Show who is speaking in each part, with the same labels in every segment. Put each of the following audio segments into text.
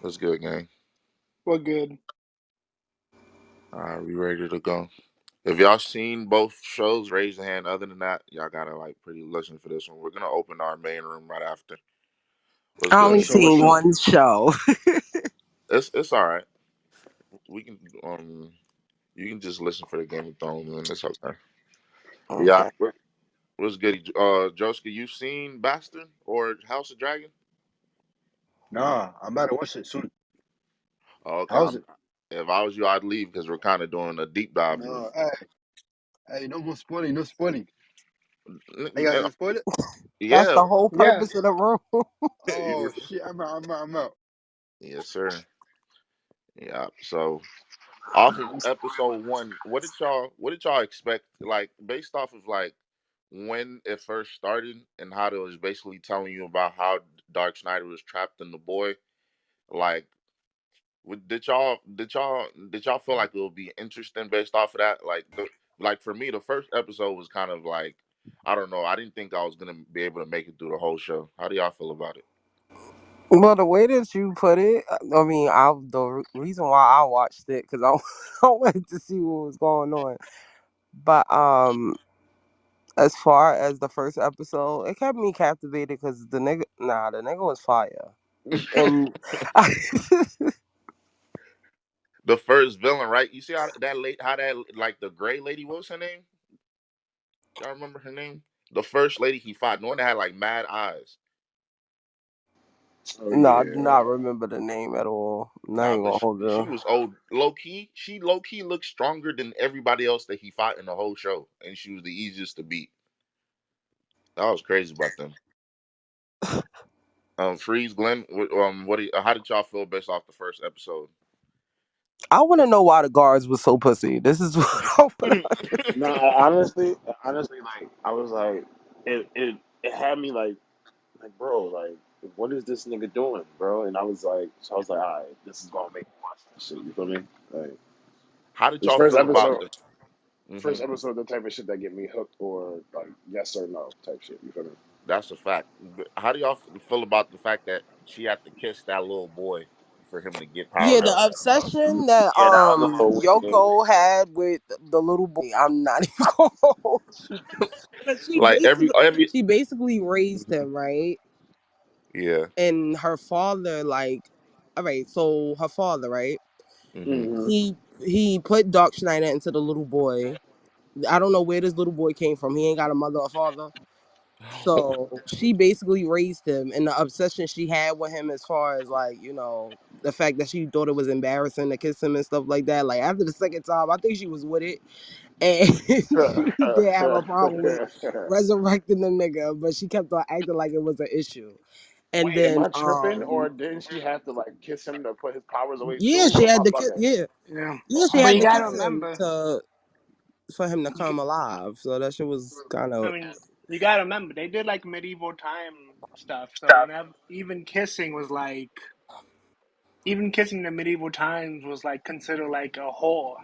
Speaker 1: What's good, gang?
Speaker 2: We're good.
Speaker 1: All right, we ready to go. If y'all seen both shows, raise your hand. Other than that, y'all gotta like pretty listen for this one. We're gonna open our main room right after. What's
Speaker 3: I
Speaker 1: good,
Speaker 3: only
Speaker 2: What show? What
Speaker 3: seen
Speaker 1: everybody?
Speaker 2: show?
Speaker 3: one show.
Speaker 1: It's all right. We can you can just listen for the Game of Thrones and it's okay. Yeah,
Speaker 3: Okay.
Speaker 1: what's good? Joska, you seen Bastard or House of Dragon?
Speaker 2: Nah, I'm about to watch it soon.
Speaker 1: Oh, okay.
Speaker 2: How's it?
Speaker 1: If I was you, I'd leave because we're kind of doing a deep dive.
Speaker 2: No, hey, no more spoiling, no spoiling. Are you guys
Speaker 1: Uh,
Speaker 2: gonna spoil it?
Speaker 3: That's
Speaker 1: Yeah,
Speaker 3: the whole
Speaker 2: Yeah.
Speaker 3: purpose of the room.
Speaker 2: Oh shit, I'm out, I'm out, I'm out.
Speaker 1: yes, sir. Yeah. So off of episode one, what did y'all expect? Like based off of like when it first started and how it was basically telling you about how Dark Snyder was trapped in the boy. Like, did y'all feel like it would be interesting based off of that? Like for me, the first episode was kind of like I don't know. I didn't think I was gonna be able to make it through the whole show. How do y'all feel about it?
Speaker 3: Well, the way that you put it, I mean, reason why I watched it because I, I wanted to see what was going on. But as far as the first episode, it kept me captivated because the nigga was fire, and
Speaker 1: The first villain, right? You see how that like the gray lady, what was her name? Y'all remember her name? The first lady he fought, the one that had like mad eyes.
Speaker 2: Oh
Speaker 3: no, I do
Speaker 2: yeah.
Speaker 3: not remember the name at all. I'm not
Speaker 1: Nah,
Speaker 3: even
Speaker 1: but
Speaker 3: gonna hold
Speaker 1: she
Speaker 3: you.
Speaker 1: was old, low key. She low key looked stronger than everybody else that he fought in the whole show, and she was the easiest to beat. That was crazy about them. Freeze, Glenn. How did y'all feel based off the first episode?
Speaker 3: I want to know why the guards was so pussy. This is what I want to.
Speaker 4: No, honestly, like I was like, it had me like, bro, like, what is this nigga doing, bro? And I was like, all right, this is gonna make me watch this shit. You feel me? Like
Speaker 1: How did
Speaker 4: this
Speaker 1: y'all
Speaker 4: first
Speaker 1: feel about
Speaker 4: episode,
Speaker 1: the? Hmm.
Speaker 4: first episode, the type of shit that get me hooked or like yes or no type shit. You feel me?
Speaker 1: That's a fact. But how do y'all feel about the fact that she had to kiss that little boy for him to get
Speaker 3: Yeah,
Speaker 1: power?
Speaker 3: the obsession that
Speaker 4: Yeah, that was a little weird.
Speaker 3: Yoko had with the little boy. I'm not even gonna hold you. But
Speaker 1: Like every
Speaker 3: she basically raised him, right?
Speaker 1: yeah.
Speaker 3: And her father, like, all right, so her father, right?
Speaker 1: Hmm.
Speaker 4: Mm-hmm.
Speaker 3: He put Doc Schneider into the little boy. I don't know where this little boy came from. He ain't got a mother or father. So she basically raised him, and the obsession she had with him, as far as like the fact that she thought it was embarrassing to kiss him and stuff like that. Like after the second time, I think she was with it, and she did have a problem with resurrecting the nigga, but she kept on acting like it was an issue. And
Speaker 4: Wait, am
Speaker 3: then
Speaker 4: I tripping or didn't she have to like kiss him to put his powers away too?
Speaker 3: yeah, she
Speaker 4: Or am
Speaker 3: had
Speaker 4: I
Speaker 3: to kiss.
Speaker 4: bugging?
Speaker 2: Yeah.
Speaker 3: Yeah, she
Speaker 2: But
Speaker 3: had
Speaker 2: you
Speaker 3: to
Speaker 2: gotta
Speaker 3: kiss him
Speaker 2: remember.
Speaker 3: to for him to
Speaker 2: You, g-
Speaker 3: come alive. So that shit was kind
Speaker 2: I
Speaker 3: of
Speaker 2: mean, you gotta remember they did like medieval time stuff. So whenever even kissing in the medieval times was like considered like a whore.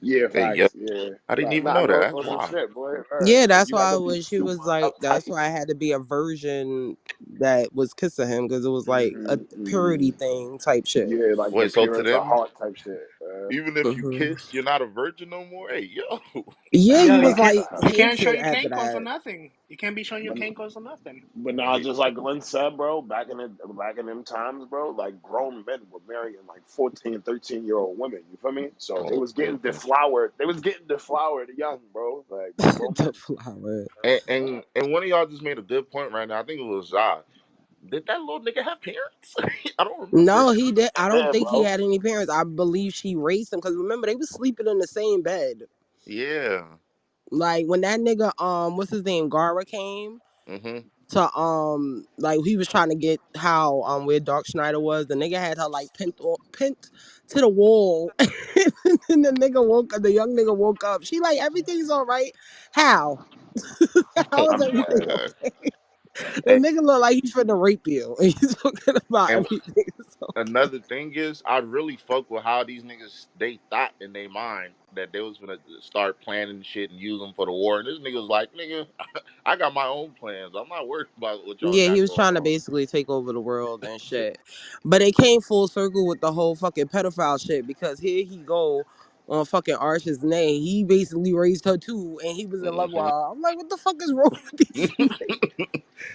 Speaker 4: Yeah,
Speaker 1: Hey, yeah.
Speaker 4: facts. Yeah,
Speaker 1: I didn't
Speaker 4: facts.
Speaker 1: even
Speaker 4: Nah,
Speaker 1: know that.
Speaker 4: no,
Speaker 1: That's
Speaker 4: on some
Speaker 1: wild.
Speaker 4: shit, boy.
Speaker 3: yeah. That's
Speaker 4: You had
Speaker 3: why
Speaker 4: to be
Speaker 3: when she was
Speaker 4: super
Speaker 3: like, that's
Speaker 4: uptight.
Speaker 3: why I had to be a virgin that was kissing him because it was like a
Speaker 4: Hmm,
Speaker 3: purity
Speaker 4: hmm.
Speaker 3: thing type shit.
Speaker 4: Yeah, like the
Speaker 1: Wait, so to
Speaker 4: pure as the
Speaker 1: them,
Speaker 4: heart type shit.
Speaker 1: even if you
Speaker 3: Hmm.
Speaker 1: kiss, you're not a virgin no more. Hey, yo.
Speaker 3: Yeah, he
Speaker 2: Yo,
Speaker 3: was like
Speaker 2: you can't show
Speaker 3: hated
Speaker 2: your
Speaker 3: after
Speaker 2: cankles or
Speaker 3: that.
Speaker 2: nothing. You can't be showing your
Speaker 4: but
Speaker 2: cankles or nothing.
Speaker 4: but nah,
Speaker 1: Hey,
Speaker 4: just like Glenn said, bro, back in them times, bro, like grown men were marrying like 14, 13-year-old women. You feel me? So they
Speaker 1: oh
Speaker 4: was getting
Speaker 1: goodness.
Speaker 4: deflowered. They was getting deflowered young, bro. Like grown
Speaker 3: The
Speaker 4: men.
Speaker 3: flower.
Speaker 1: And one of y'all just made a good point right now. I think it was Zod. Did that little nigga have parents? I don't remember.
Speaker 3: No, he did. I don't
Speaker 4: Yeah,
Speaker 3: think he
Speaker 4: bro.
Speaker 3: had any parents. I believe she raised him because remember they was sleeping in the same bed.
Speaker 1: Yeah.
Speaker 3: Like when that nigga what's his name Gara came
Speaker 1: Hmm.
Speaker 3: to like he was trying to get how where Dark Schneider was. The nigga had her like pent to the wall, and the young nigga woke up. She like everything's all right. How? How is
Speaker 4: I'm
Speaker 3: everything
Speaker 4: dead.
Speaker 3: okay? The
Speaker 1: And,
Speaker 3: nigga look like he's finna rape you, and he's talking about
Speaker 1: and
Speaker 3: everything is okay.
Speaker 1: another thing is, I really fuck with how these niggas they thought in their mind. that they was gonna start planning shit and use them for the war. And this nigga was like, nigga, I got my own plans. I'm not worried about what y'all
Speaker 3: Yeah, he
Speaker 1: got
Speaker 3: was
Speaker 1: going
Speaker 3: trying to
Speaker 1: on.
Speaker 3: basically take over the world and shit. But it came full circle with the whole fucking pedophile shit because here he go on fucking Arch's name. He basically raised her too, and he was in love with
Speaker 1: Hmm.
Speaker 3: her. I'm like, what the fuck is wrong with these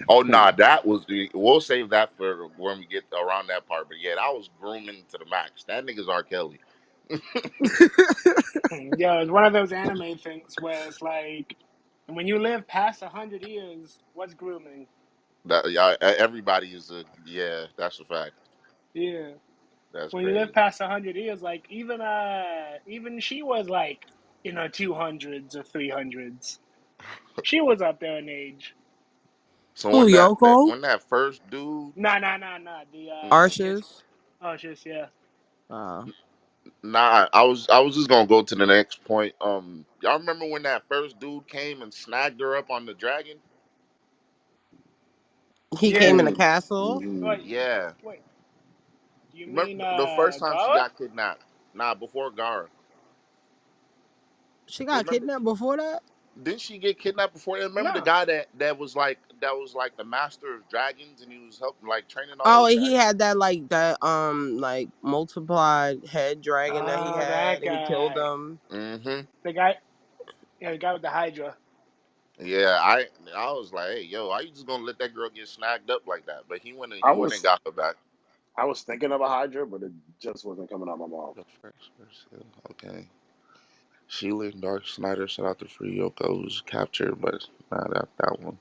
Speaker 1: Oh nah, that was we'll save that for when we get around that part. But yeah, that was grooming to the max. That nigga's R. Kelly.
Speaker 3: niggas?
Speaker 5: Yo, it's one of those anime things where it's like, when you live past 100 years, what's grooming?
Speaker 1: That yeah, everybody is a yeah. That's a fact.
Speaker 5: Yeah,
Speaker 1: That's
Speaker 5: when you live
Speaker 1: crazy.
Speaker 5: past 100 years, like even she was like in her 200s or 300s. She was up there in age.
Speaker 1: So
Speaker 3: Who, Yoko?
Speaker 1: when that first dude,
Speaker 5: Nah.
Speaker 1: mm,
Speaker 5: The kiss.
Speaker 3: Arches?
Speaker 5: Oh, just yeah.
Speaker 3: Uh,
Speaker 1: nah, I was just gonna go to the next point. Y'all remember when that first dude came and snagged her up on the dragon?
Speaker 3: he came
Speaker 5: Yeah.
Speaker 3: in the castle.
Speaker 5: Wait,
Speaker 1: Yeah,
Speaker 5: wait. You
Speaker 1: remember
Speaker 5: mean
Speaker 1: the first time she
Speaker 5: Gara?
Speaker 1: got kidnapped? Nah, before Gara.
Speaker 3: She got
Speaker 1: Remember?
Speaker 3: kidnapped before that?
Speaker 1: Didn't she get kidnapped before? And remember the
Speaker 5: No.
Speaker 1: guy that was like the master of dragons, and he was helping like training all
Speaker 3: Oh,
Speaker 1: those
Speaker 3: and he
Speaker 1: dragons.
Speaker 3: had that like multiplied head dragon that he
Speaker 5: Oh,
Speaker 3: had,
Speaker 5: that
Speaker 3: and he killed
Speaker 5: guy.
Speaker 3: him.
Speaker 1: Mm-hmm.
Speaker 5: The guy. Yeah, the guy with the Hydra.
Speaker 1: Yeah, I was like, hey, yo, how you just gonna let that girl get snagged up like that? But
Speaker 4: I
Speaker 1: he went and
Speaker 4: was
Speaker 1: got her back.
Speaker 4: I was thinking of a Hydra, but it just wasn't coming out my mouth.
Speaker 1: The first, okay. Sheila and Dark Snyder set out to free Yoko, who was captured, but not that one.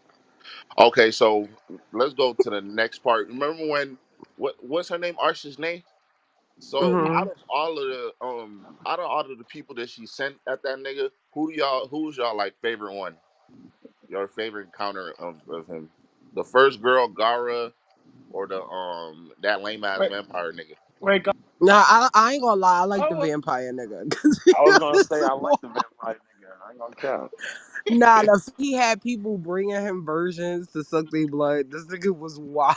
Speaker 1: Okay, so let's go to the next part. Remember when what's her name? Arsh's name. So
Speaker 5: Mm-hmm.
Speaker 3: Hmm.
Speaker 1: out of all of the people that she sent at that nigga, who's y'all like favorite one? Your favorite encounter of him? The first girl, Gara, or the that lame ass
Speaker 5: Wait,
Speaker 1: vampire nigga?
Speaker 5: wait.
Speaker 3: Nah, I ain't gonna lie. I like the
Speaker 5: Oh,
Speaker 3: vampire nigga because he
Speaker 4: I was gonna
Speaker 3: was
Speaker 4: say I like
Speaker 3: more.
Speaker 4: the vampire nigga. I ain't gonna count.
Speaker 3: Nah, he had people bringing him versions to suck their blood. This nigga was wild.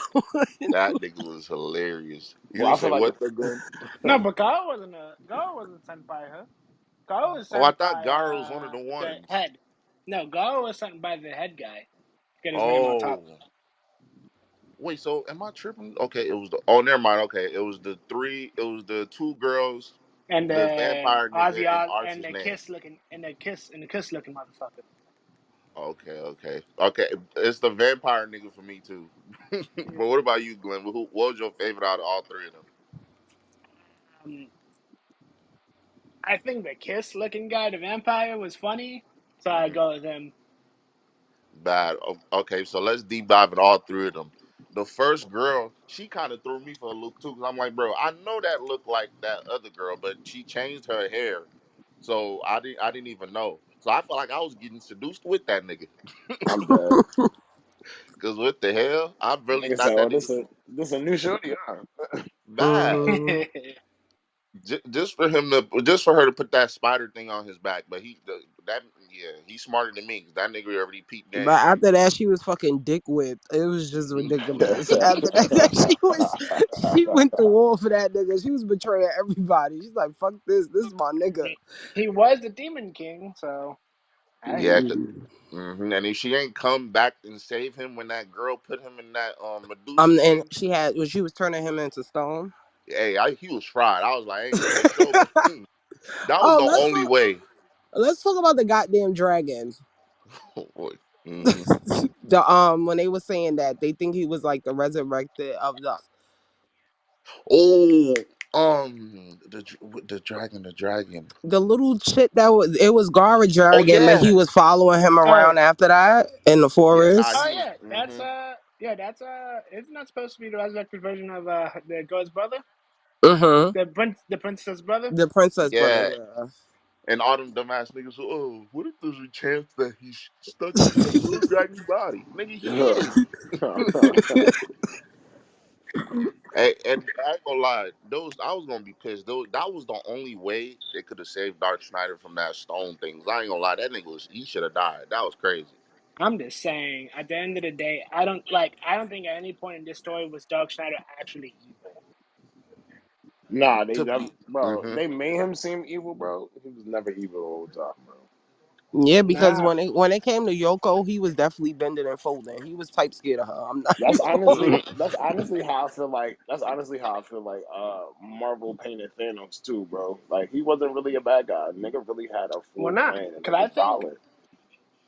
Speaker 1: That nigga was hilarious.
Speaker 4: Well,
Speaker 1: You
Speaker 4: I feel
Speaker 1: say
Speaker 4: like the
Speaker 1: what, the Glenn?
Speaker 5: no, but Gara wasn't sent by her. Gara was
Speaker 1: Oh, I
Speaker 5: sent
Speaker 1: thought
Speaker 5: by
Speaker 1: Gara was one of the
Speaker 5: the
Speaker 1: ones.
Speaker 5: head. No, Gara was sent by the head guy. Get his name on top.
Speaker 1: Oh, wait. So am I tripping? Okay, it was the. Oh, never mind. Okay, it was the three. It was the two girls,
Speaker 5: And
Speaker 1: the
Speaker 5: then
Speaker 1: vampire nigga,
Speaker 5: Ozzy
Speaker 1: and
Speaker 5: Oz and
Speaker 1: Arch's
Speaker 5: the
Speaker 1: name.
Speaker 5: kiss looking motherfucker.
Speaker 1: Okay. It's the vampire nigga for me too.
Speaker 5: Yeah.
Speaker 1: But what about you, Glenn? What was your favorite out of all three of them?
Speaker 5: Um, I think the kiss looking guy, the vampire, was funny, so I
Speaker 1: Hmm.
Speaker 5: go with him.
Speaker 1: Bad. Okay, so let's deep dive in all three of them. The first girl, she kind of threw me for a loop too, because I'm like, bro, I know that looked like that other girl, but she changed her hair, so I didn't even know. So I felt like I was getting seduced with that nigga.
Speaker 4: I'm dead.
Speaker 1: Cause what the hell? I really
Speaker 4: Nigga said,
Speaker 1: thought
Speaker 4: "Oh,
Speaker 1: that nigga was
Speaker 4: this a new shorty, huh?"
Speaker 1: bad.
Speaker 3: Hmm.
Speaker 1: Just for just for her to put that spider thing on his back, but that yeah, he's smarter than me. 'Cause that nigga already peeped
Speaker 3: But
Speaker 1: game.
Speaker 3: after that, she was fucking dick whipped. It was just ridiculous. After that, she went to war for that nigga. She was betraying everybody. She's like, "Fuck this. This is my nigga."
Speaker 5: He was the Demon King, so I hear
Speaker 1: Yeah,
Speaker 5: you.
Speaker 1: and if she ain't come back and save him when that girl put him in that Medusa
Speaker 3: And
Speaker 1: thing,
Speaker 3: she had when she was turning him into stone.
Speaker 1: hey, he was fried. I was like, I ain't gonna make sure, but that was
Speaker 3: Oh,
Speaker 1: the only way.
Speaker 3: let's talk about the goddamn dragon.
Speaker 1: Oh, boy. Hmm.
Speaker 3: The when they were saying that they think he was like the resurrected of
Speaker 1: Oh, the dragon.
Speaker 3: the little shit that was it was Gara
Speaker 1: Oh
Speaker 3: dragon, but he
Speaker 1: yeah,
Speaker 3: was following him
Speaker 5: Oh,
Speaker 3: around after that in the
Speaker 1: yeah. Nah,
Speaker 5: oh
Speaker 3: forest.
Speaker 1: he was.
Speaker 5: yeah,
Speaker 1: Hmm.
Speaker 5: that's It's not supposed to be the resurrected version of the God's brother,
Speaker 3: Mm-hmm.
Speaker 5: the princess brother.
Speaker 3: The princess brother,
Speaker 1: Yeah,
Speaker 3: yeah.
Speaker 1: and all them dumbass niggas. So, oh, what if there's a chance that he's stuck in the little dragon's body? Nigga, he is. And I ain't gonna lie, those I was gonna be pissed. That was the only way they could have saved Dark Schneider from that stone thing. I ain't gonna lie, that nigga he should have died. That was crazy.
Speaker 5: I'm just saying. At the end of the day, I don't think at any point in this story was Dog Schneider actually evil.
Speaker 4: Nah, they
Speaker 1: To
Speaker 4: never,
Speaker 1: be,
Speaker 4: bro.
Speaker 1: hmm
Speaker 4: They made him seem evil, bro. He was never evil all the time, bro.
Speaker 3: Yeah, because
Speaker 5: Nah.
Speaker 3: when it came to Yoko, he was definitely bending and folding. He was type scared of her. I'm not
Speaker 4: That's
Speaker 3: even gonna.
Speaker 4: honestly, that's honestly how I feel like. That's honestly how I feel like. Marvel painted Thanos too, bro. Like he wasn't really a bad guy. Nigga really had a
Speaker 5: Well,
Speaker 4: full
Speaker 5: not
Speaker 4: plan, and
Speaker 5: because
Speaker 4: it
Speaker 5: I
Speaker 4: was
Speaker 5: think
Speaker 4: valid.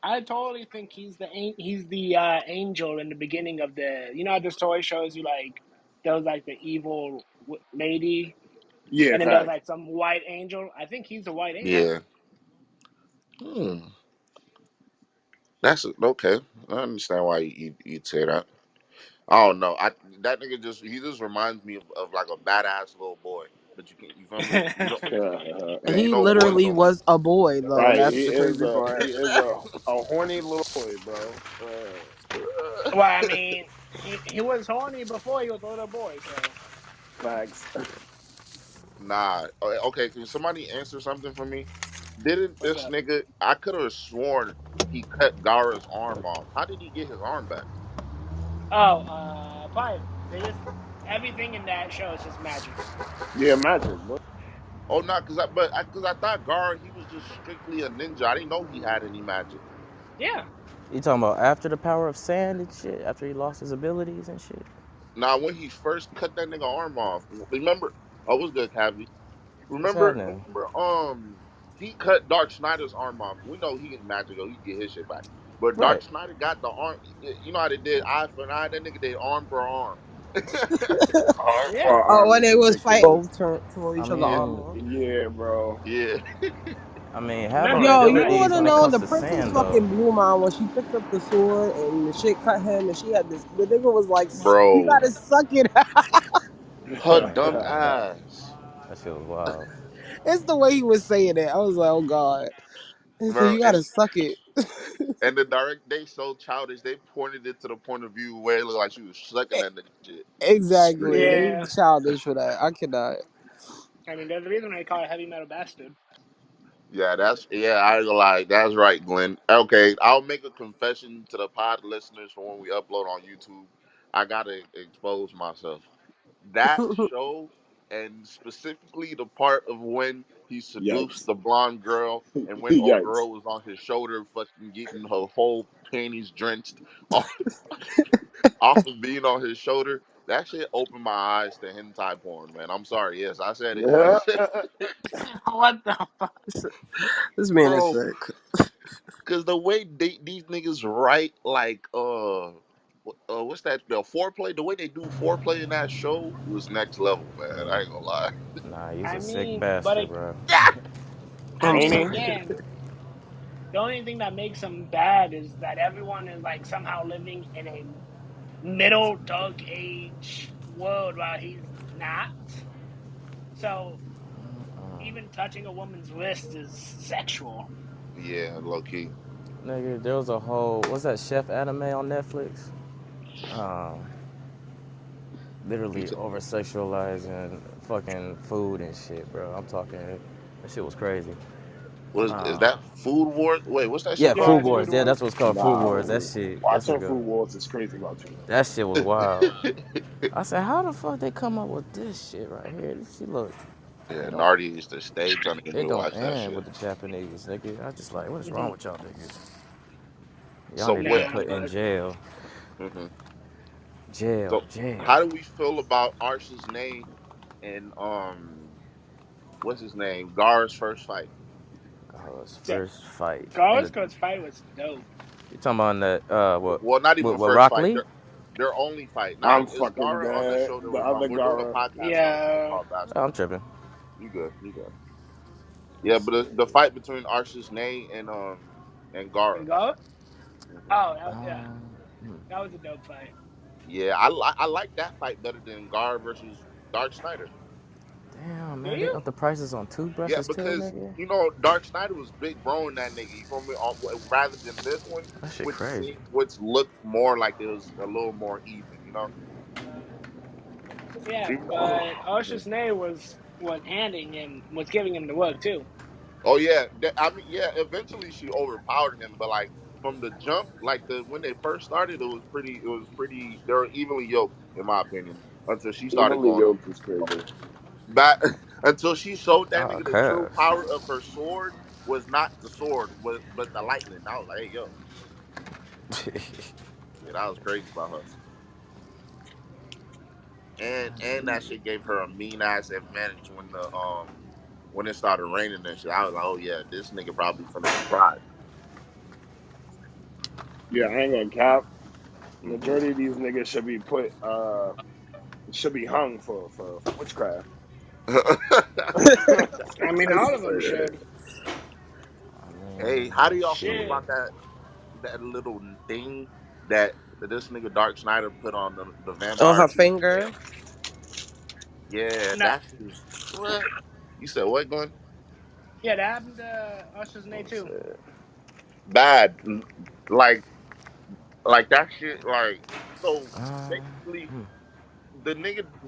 Speaker 5: I totally think he's the angel in the beginning of the. You know how this toy shows you like there was like the evil lady,
Speaker 4: Yeah,
Speaker 5: and then there was
Speaker 4: fact.
Speaker 5: like some white angel. I think he's the white angel.
Speaker 1: yeah. Hmm. That's okay. I understand why you'd say that. I don't know. That nigga just reminds me of like a badass little boy. But you can't. You feel me? You
Speaker 3: He
Speaker 1: know, boys
Speaker 3: literally
Speaker 1: don't.
Speaker 3: was a boy though.
Speaker 4: Right.
Speaker 3: That's the crazy
Speaker 4: He
Speaker 3: part.
Speaker 4: is a horny little boy, bro.
Speaker 5: Well, I mean, he was horny before he was a little boy, so
Speaker 4: Facts.
Speaker 1: Nah. Okay. Can somebody answer something for me? Didn't
Speaker 5: what's
Speaker 1: this
Speaker 5: up?
Speaker 1: nigga? I could have sworn he cut Gara's arm off. How did he get his arm back?
Speaker 5: Oh, probably they just everything in that show is just magic.
Speaker 4: Yeah, magic, bro.
Speaker 1: Oh, not because I thought Gara he was just strictly a ninja. I didn't know he had any magic.
Speaker 5: Yeah,
Speaker 6: You talking about after the power of sand and shit? After he lost his abilities and shit?
Speaker 1: Now, when he first cut that nigga arm off, remember? Oh, what's good, Cavi?
Speaker 6: What's
Speaker 1: Remember?
Speaker 6: happening?
Speaker 1: Remember? He cut Dark Snyder's arm off. We know he can magical. He can get his shit back. But Dark
Speaker 6: Right.
Speaker 1: Snyder got the arm. You know how they did eye for an eye. That nigga did arm for arm.
Speaker 4: Arm
Speaker 5: yeah.
Speaker 4: for
Speaker 3: Oh,
Speaker 4: arm
Speaker 3: when
Speaker 4: is
Speaker 3: they was fighting,
Speaker 4: ridiculous.
Speaker 3: both tore
Speaker 6: I
Speaker 3: each other
Speaker 6: mean,
Speaker 3: armor.
Speaker 4: Yeah, bro.
Speaker 1: Yeah.
Speaker 6: having
Speaker 5: Remember,
Speaker 3: Yo, you
Speaker 5: remember.
Speaker 6: abilities
Speaker 3: wanna
Speaker 6: when it
Speaker 3: know
Speaker 6: comes
Speaker 3: the
Speaker 6: to
Speaker 3: princess
Speaker 6: sand, though.
Speaker 3: fucking blew mine when she picked up the sword and the shit cut him and she had this. The nigga was like, "You
Speaker 1: Bro,
Speaker 3: gotta suck it."
Speaker 1: her dumb
Speaker 6: Man,
Speaker 1: ass.
Speaker 6: that shit was wild.
Speaker 3: It's the way he was saying it. I was like, "Oh God." He said,
Speaker 1: Bro,
Speaker 3: "You gotta suck it."
Speaker 1: and the direct they so childish. They pointed it to the point of view where it looked like she was sucking that nigga shit.
Speaker 3: Exactly. They
Speaker 4: Screaming.
Speaker 5: Yeah,
Speaker 3: was childish for that. I cannot.
Speaker 5: I mean, there's a reason they call it heavy metal bastard.
Speaker 1: Yeah, I ain't gonna lie. That's right, Glenn. Okay, I'll make a confession to the pod listeners for when we upload on YouTube. I gotta expose myself. That show, and specifically the part of when he seduced
Speaker 4: Yikes.
Speaker 1: the blonde girl, and when old
Speaker 4: Yikes.
Speaker 1: girl was on his shoulder, fucking getting her whole panties drenched off, off of being on his shoulder. That shit opened my eyes to hentai porn, man. I'm sorry. Yes, I said it. I said,
Speaker 5: What the fuck?
Speaker 3: This man is
Speaker 1: bro.
Speaker 3: sick.
Speaker 1: Cause the way these niggas write, like what's that? The foreplay. The way they do foreplay in that show was next level, man. I ain't gonna lie.
Speaker 6: Nah, he's
Speaker 5: I
Speaker 6: a sick
Speaker 5: mean,
Speaker 6: bastard, bro.
Speaker 5: I
Speaker 3: I'm
Speaker 5: mean,
Speaker 4: Ain't
Speaker 3: sorry.
Speaker 5: again, the only thing that makes him bad is that everyone is like somehow living in a middle dark age world while he's not. So even touching a woman's wrist is sexual.
Speaker 1: Yeah, low key.
Speaker 6: Nigga, there was a whole, what's that chef anime on Netflix? Um,
Speaker 1: You
Speaker 6: Literally
Speaker 1: said,
Speaker 6: over sexualizing fucking food and shit, bro. I'm talking, that shit was crazy.
Speaker 1: is that Food Wars? Wait, what's that shit
Speaker 6: Yeah,
Speaker 5: Yeah,
Speaker 6: Food
Speaker 1: called?
Speaker 5: it's Food
Speaker 6: Wars. Yeah,
Speaker 5: Wars.
Speaker 6: that's what's called Food
Speaker 4: nah.
Speaker 6: Wars. That's a
Speaker 4: Watching Food
Speaker 6: good.
Speaker 4: Wars is crazy about you.
Speaker 6: That shit was wild. I said, how the fuck they come up with this shit right here? This shit look,
Speaker 1: Yeah,
Speaker 6: it don't,
Speaker 1: Nardi used to stay trying to get me
Speaker 6: it
Speaker 1: to
Speaker 6: don't
Speaker 1: watch that
Speaker 6: end
Speaker 1: shit.
Speaker 6: with the Japanese, nigga. I just like, what is wrong
Speaker 5: Mhm.
Speaker 6: with y'all niggas? Y'all
Speaker 1: So
Speaker 6: need to
Speaker 1: what?
Speaker 6: get
Speaker 5: Damn,
Speaker 6: put in
Speaker 5: but
Speaker 6: jail,
Speaker 1: hmm
Speaker 6: jail,
Speaker 1: So
Speaker 6: jail.
Speaker 1: how do we feel about Arsh's name and what's his name? Gar's first fight.
Speaker 6: God's
Speaker 5: the
Speaker 6: first fight in the.
Speaker 5: Ghost fight was dope.
Speaker 6: You talking about that? What?
Speaker 1: Well, not even
Speaker 6: With
Speaker 1: first
Speaker 6: Rock
Speaker 1: fight.
Speaker 6: Lee?
Speaker 1: Their only fight. Now
Speaker 4: I'm
Speaker 1: it's
Speaker 4: fucking
Speaker 1: Gara on the
Speaker 4: dead.
Speaker 1: show. There
Speaker 4: The
Speaker 1: was
Speaker 4: other
Speaker 1: We're doing a
Speaker 4: Gara.
Speaker 1: podcast on a show
Speaker 5: Yeah,
Speaker 1: called
Speaker 6: Oh, I'm
Speaker 1: Basketball.
Speaker 6: tripping.
Speaker 1: You good? You good? Yeah, but the fight between Arsh's name and Gara.
Speaker 5: and Ghost.
Speaker 1: hmm
Speaker 5: Oh, yeah,
Speaker 6: Um,
Speaker 5: that was a dope fight.
Speaker 1: Yeah, I like that fight better than Gara versus Dark Snyder.
Speaker 6: Damn,
Speaker 5: Do
Speaker 6: man, they
Speaker 5: you?
Speaker 6: up the prices on
Speaker 1: Yeah,
Speaker 6: toothbrushes too,
Speaker 1: because
Speaker 6: nigga.
Speaker 1: Dark Snyder was big bro in that nigga. You feel me? Rather than this one,
Speaker 6: That shit crazy.
Speaker 1: which looked more like it was a little more even.
Speaker 5: Yeah,
Speaker 1: Even though,
Speaker 5: but Ocean Snake was handing him was giving him the work too.
Speaker 1: oh yeah, I mean yeah. Eventually, she overpowered him, but like from the jump, like the when they first started, it was pretty. It was pretty. They were evenly yoked, in my opinion, until she started
Speaker 4: Evenly
Speaker 1: going over.
Speaker 4: yoked is crazy.
Speaker 1: Back until she showed that
Speaker 6: Oh,
Speaker 1: nigga the true
Speaker 6: cuz.
Speaker 1: power of her sword was not the sword, but the lightning. I was like, hey yo, yeah, that was crazy about her. And that shit gave her a mean ass advantage when it started raining and shit. I was like, oh yeah, this nigga probably finna be fried.
Speaker 4: Yeah, I ain't gonna cap.
Speaker 1: Hmm.
Speaker 4: Majority of these niggas should be hung for witchcraft.
Speaker 5: I mean, all of them should.
Speaker 6: I
Speaker 1: Hey, how do
Speaker 6: mean,
Speaker 1: y'all feel
Speaker 5: Shit.
Speaker 1: about
Speaker 6: shit.
Speaker 1: that little thing that this nigga Dark Snyder put on the
Speaker 3: On
Speaker 1: vampire
Speaker 3: her
Speaker 1: chick?
Speaker 3: finger.
Speaker 1: Yeah,
Speaker 5: No,
Speaker 1: that shit was what? You said what, Glenn?
Speaker 5: yeah, that happened to Usher's Nate
Speaker 6: What
Speaker 5: too.
Speaker 6: said?
Speaker 1: Bad. Like that shit. Like so,
Speaker 6: Um,
Speaker 1: basically, the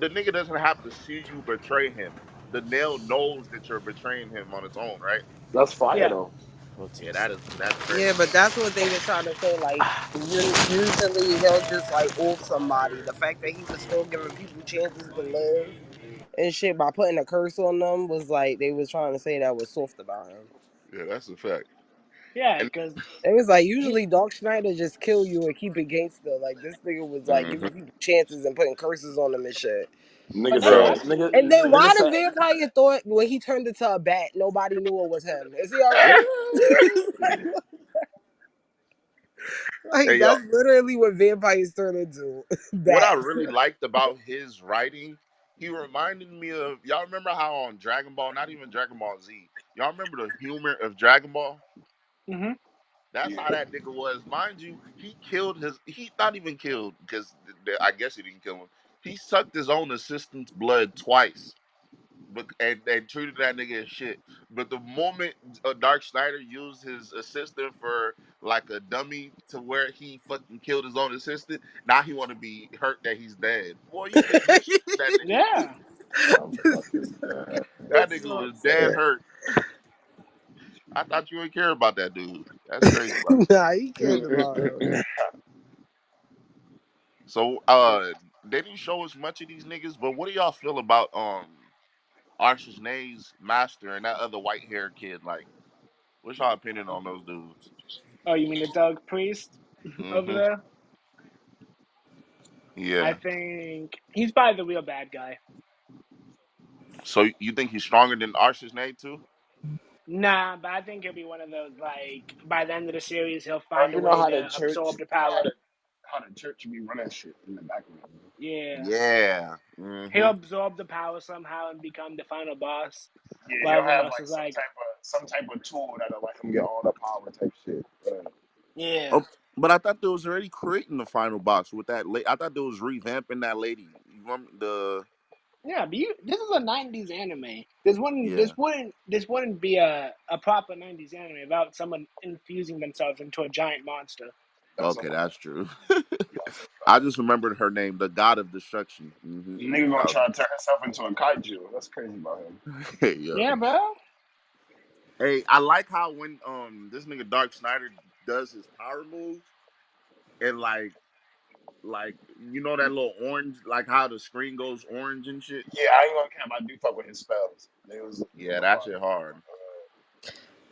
Speaker 1: nigga doesn't have to see you betray him. The nail knows that you're betraying him on its own, right?
Speaker 4: That's fire
Speaker 5: Yeah,
Speaker 4: though.
Speaker 6: what
Speaker 1: Yeah,
Speaker 6: he said.
Speaker 1: that's
Speaker 3: Yeah,
Speaker 1: crazy.
Speaker 3: but that's what they were trying to say. Like, usually he'll just like off somebody. The fact that he was still giving people chances to live and shit by putting a curse on them was like they was trying to say that was soft about him.
Speaker 1: Yeah, that's a fact.
Speaker 5: yeah,
Speaker 1: And
Speaker 5: because
Speaker 3: It was like
Speaker 5: he,
Speaker 3: usually Dark Schneider just kill you and keep it gangster. Like this nigga was like
Speaker 1: hmm
Speaker 3: giving people chances and putting curses on them and shit.
Speaker 5: but
Speaker 4: Nigga
Speaker 5: that's
Speaker 1: bro,
Speaker 4: said
Speaker 5: actually
Speaker 4: nigga
Speaker 3: And then
Speaker 5: easy.
Speaker 4: nigga
Speaker 3: why the
Speaker 4: said
Speaker 3: vampire thought when he turned into a bat, nobody knew it was him? Is he all right?
Speaker 1: hey
Speaker 3: Like
Speaker 1: yo,
Speaker 3: that's literally what vampires turn into.
Speaker 1: what I
Speaker 3: Bats.
Speaker 1: really liked about his writing, he reminded me of y'all remember how on Dragon Ball, not even Dragon Ball Z, y'all remember the humor of Dragon Ball?
Speaker 5: Hmm.
Speaker 1: That's
Speaker 4: yeah,
Speaker 1: how that nigga was. Mind you, he killed his. He not even killed because I guess he didn't kill him. He sucked his own assistant's blood twice, but and treated that nigga as shit. But the moment Dark Snyder used his assistant for like a dummy to where he fucking killed his own assistant, now he want to be hurt that he's dead. Boy, you just missed that nigga.
Speaker 5: Yeah,
Speaker 4: I'm fucking dead.
Speaker 1: That nigga was dead hurt. I thought you would care about that dude. That's crazy, bro.
Speaker 3: Nah, he cared about him.
Speaker 1: So they didn't show us much of these niggas, but what do y'all feel about Arsh's master and that other white haired kid? Like, what's y'all opinion on those dudes?
Speaker 5: oh, you mean the Doug Priest over
Speaker 1: Hmm.
Speaker 5: there? I
Speaker 1: Yeah.
Speaker 5: think he's probably the real bad guy.
Speaker 1: So you think he's stronger than Arsh's too?
Speaker 5: Nah, but I think he'll be one of those, like, by the end of the series, he'll
Speaker 4: Bro,
Speaker 5: find a way to absorb the power.
Speaker 4: how the church be running shit in the background. Bro.
Speaker 5: Yeah.
Speaker 1: Yeah. Hmm.
Speaker 5: He'll absorb the power somehow and become the final boss.
Speaker 4: Yeah,
Speaker 5: While
Speaker 4: he'll
Speaker 5: everyone
Speaker 4: have
Speaker 5: else
Speaker 4: like
Speaker 5: is like,
Speaker 4: some type of tool that'll let him get all the power type shit.
Speaker 5: yeah.
Speaker 1: Oh, but I thought they was already creating the final boss with that. I thought they was revamping that lady. You remember the?
Speaker 5: Yeah, but this is a '90s anime. This wouldn't,
Speaker 1: Yeah.
Speaker 5: this wouldn't be a proper '90s anime without someone infusing themselves into a giant monster.
Speaker 4: That's a
Speaker 1: Okay,
Speaker 4: fact.
Speaker 1: that's true.
Speaker 4: That's a
Speaker 1: I
Speaker 4: fact.
Speaker 1: just remembered her name, the God of Destruction. Hmm.
Speaker 4: Nigga gonna try to turn himself into a kaiju. That's crazy about him.
Speaker 1: Yeah.
Speaker 5: Yeah, bro.
Speaker 1: Hey, I like how when this nigga Dark Snyder does his power moves and like you know that little orange, like how the screen goes orange and shit.
Speaker 4: Yeah, I ain't gonna cap. I do fuck with his spells. They
Speaker 1: Yeah,
Speaker 4: was
Speaker 1: that
Speaker 4: fire.
Speaker 1: shit hard.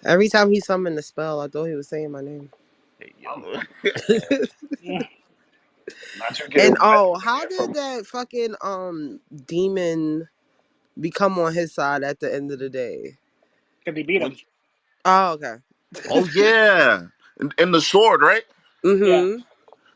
Speaker 3: Every time he summoned the spell, I thought he was saying my name.
Speaker 1: Hey
Speaker 4: I'm
Speaker 1: yo.
Speaker 4: fucking dead. Not you
Speaker 3: And
Speaker 4: getting
Speaker 3: oh,
Speaker 4: medicine
Speaker 3: how did
Speaker 4: from
Speaker 3: that fucking demon become on his side at the end of the day?
Speaker 5: Because he beat him.
Speaker 1: Which
Speaker 3: Oh, okay.
Speaker 1: oh yeah, and the sword, right?
Speaker 5: Yeah.
Speaker 3: Mm-hmm.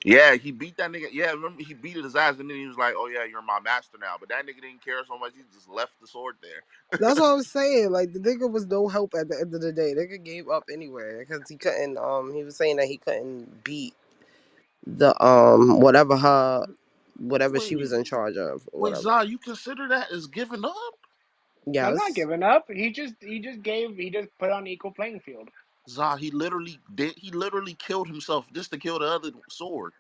Speaker 1: Yeah, he beat that nigga. Yeah, remember he beat his ass, and then he was like, "Oh yeah, you're my master now." But that nigga didn't care so much; he just left the sword there.
Speaker 3: That's what I was saying. Like the nigga was no help at the end of the day. Nigga gave up anyway because he couldn't. He was saying that he couldn't beat the whatever she was
Speaker 1: Wait,
Speaker 3: in charge of or
Speaker 1: wait,
Speaker 3: whatever.
Speaker 1: Zah, you consider that as giving up?
Speaker 5: I'm not
Speaker 3: Yes.
Speaker 5: giving up. He just put on equal playing field.
Speaker 1: Zah, he literally did. He literally killed himself just to kill the other sword.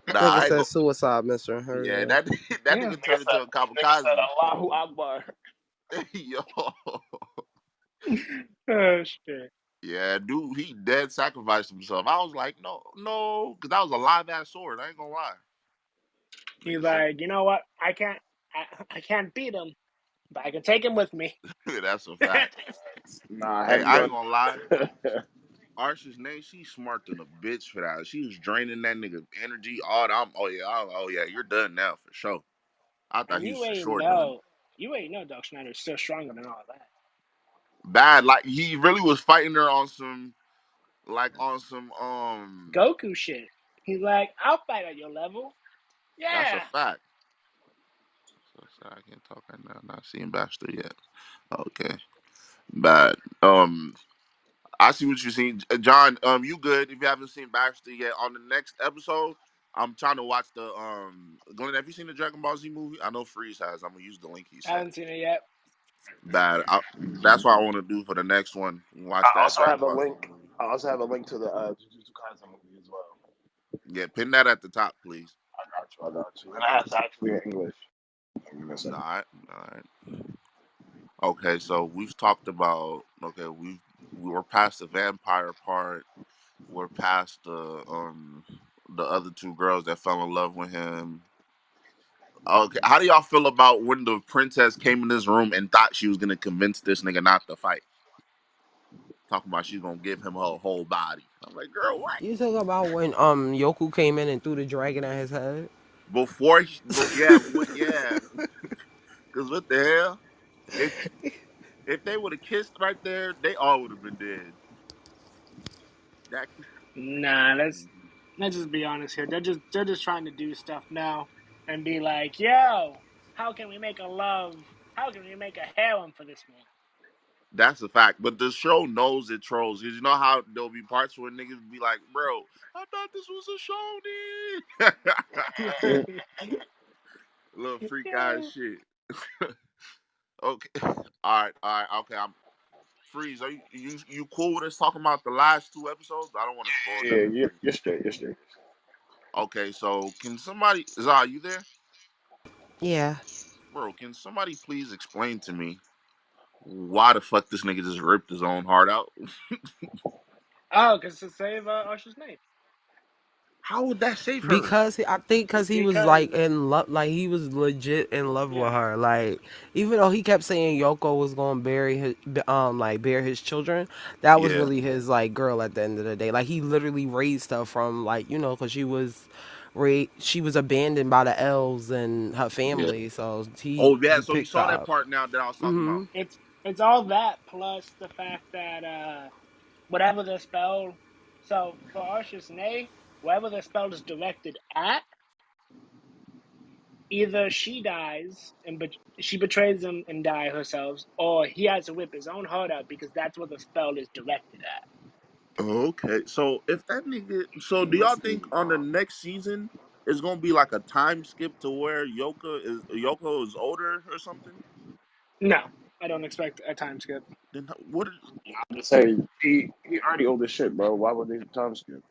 Speaker 1: Nah,
Speaker 3: Nigga
Speaker 1: I ain't
Speaker 3: said
Speaker 1: go.
Speaker 3: suicide mission
Speaker 1: Yeah,
Speaker 3: earlier.
Speaker 1: that that
Speaker 5: Yeah.
Speaker 1: nigga turned into a
Speaker 4: nigga said
Speaker 1: kamikaze.
Speaker 4: Allahu Akbar.
Speaker 1: Yo,
Speaker 5: Oh shit.
Speaker 1: yeah, dude, he dead sacrificed himself. I was like, no, no, because that was a live ass sword. I ain't gonna lie,
Speaker 5: He's
Speaker 1: nigga said.
Speaker 5: like, you know what? I can't beat him, but I can take him with me.
Speaker 1: That's a fact.
Speaker 4: Nah,
Speaker 1: Hey,
Speaker 4: heavy
Speaker 1: I ain't
Speaker 4: on.
Speaker 1: gonna lie. Arch's name, she's smart than a bitch for that. She was draining that nigga energy. Oh yeah, you're done now for sure. I thought
Speaker 5: And
Speaker 1: he was
Speaker 5: you
Speaker 1: for
Speaker 5: ain't
Speaker 1: sure done.
Speaker 5: know, Doc Schneider's still stronger than all that.
Speaker 1: Bad, like he really was fighting her on some, like on some,
Speaker 5: Goku shit. He's like, I'll fight at your level.
Speaker 1: That's a
Speaker 5: Yeah.
Speaker 1: fact. So I can't talk right now. Not seeing Baxter yet. Okay, bad. I see what you're seeing, John. You good? If you haven't seen Baxter yet, on the next episode, I'm trying to watch the Glenn, have you seen the Dragon Ball Z movie? I know Freeze has. I'm gonna use the link he
Speaker 5: I
Speaker 1: sent.
Speaker 5: haven't seen it yet.
Speaker 1: Bad. That's what I want to do for the next one.
Speaker 4: I
Speaker 1: Watch that
Speaker 4: also have
Speaker 1: Dragon
Speaker 4: a
Speaker 1: Ball Z
Speaker 4: link.
Speaker 1: movie.
Speaker 4: I also have a link to the Jujutsu Kaisen movie as well.
Speaker 1: Yeah, pin that at the top, please.
Speaker 4: I got you. I got you. And that's actually in English. Give me a
Speaker 1: All
Speaker 4: second.
Speaker 1: right, all right. Okay, so we've talked about. Okay, we were past the vampire part. We're past the other two girls that fell in love with him. Okay, how do y'all feel about when the princess came in this room and thought she was gonna convince this nigga not to fight? Talking about she's gonna give him her whole body. I'm like, girl, what?
Speaker 3: You talk about when Yoku came in and threw the dragon at his head?
Speaker 1: Yeah, yeah. Because what the hell? If if they would have kissed right there, they all would have been dead. That.
Speaker 5: Nah, let's just be honest here. They're just trying to do stuff now and be like, yo, how can we make a love? How can we make a harem for this man?
Speaker 1: That's a fact. But the show knows it trolls. Because you know how there'll be parts where niggas be like, bro, I thought this was a show, little freak ass
Speaker 5: Yeah.
Speaker 1: shit. Okay. All right. Okay. I'm Freeze. Are you cool with us talking about the last two episodes? I don't want to spoil
Speaker 4: Yeah,
Speaker 1: nothing for you.
Speaker 4: you're straight. You're straight.
Speaker 1: Okay, so can somebody Zah, you there?
Speaker 3: Yeah.
Speaker 1: Bro, can somebody please explain to me why the fuck this nigga just ripped his own heart out?
Speaker 5: Oh, because to save Usher's name.
Speaker 1: How would that save her?
Speaker 3: I think because he was
Speaker 5: Because,
Speaker 3: like in love, like he was legit in love with
Speaker 5: yeah.
Speaker 3: her. Like even though he kept saying Yoko was gonna bury his, like bear his children, that was
Speaker 1: Yeah,
Speaker 3: really his like girl at the end of the day. Like he literally raised her from like because she was abandoned by the elves and her
Speaker 1: yeah.
Speaker 3: family. So
Speaker 1: Oh yeah,
Speaker 3: he
Speaker 1: so you
Speaker 3: picked her
Speaker 1: saw that
Speaker 3: up.
Speaker 1: part now that I was talking about.
Speaker 3: Hmm.
Speaker 5: It's all that plus the fact that whatever the spell. So for Usher's name, whatever the spell is directed at, either she dies and she betrays him and die herself, or he has to whip his own heart out because that's what the spell is directed at.
Speaker 1: Okay, so if that nigga, so do y'all
Speaker 4: Let's
Speaker 1: think
Speaker 4: see.
Speaker 1: on the next season it's gonna be like a time skip to where Yoko is older or something?
Speaker 5: No, I don't expect a time skip.
Speaker 1: Then what?
Speaker 4: I'm just saying he already old as shit, bro. Why would they time skip?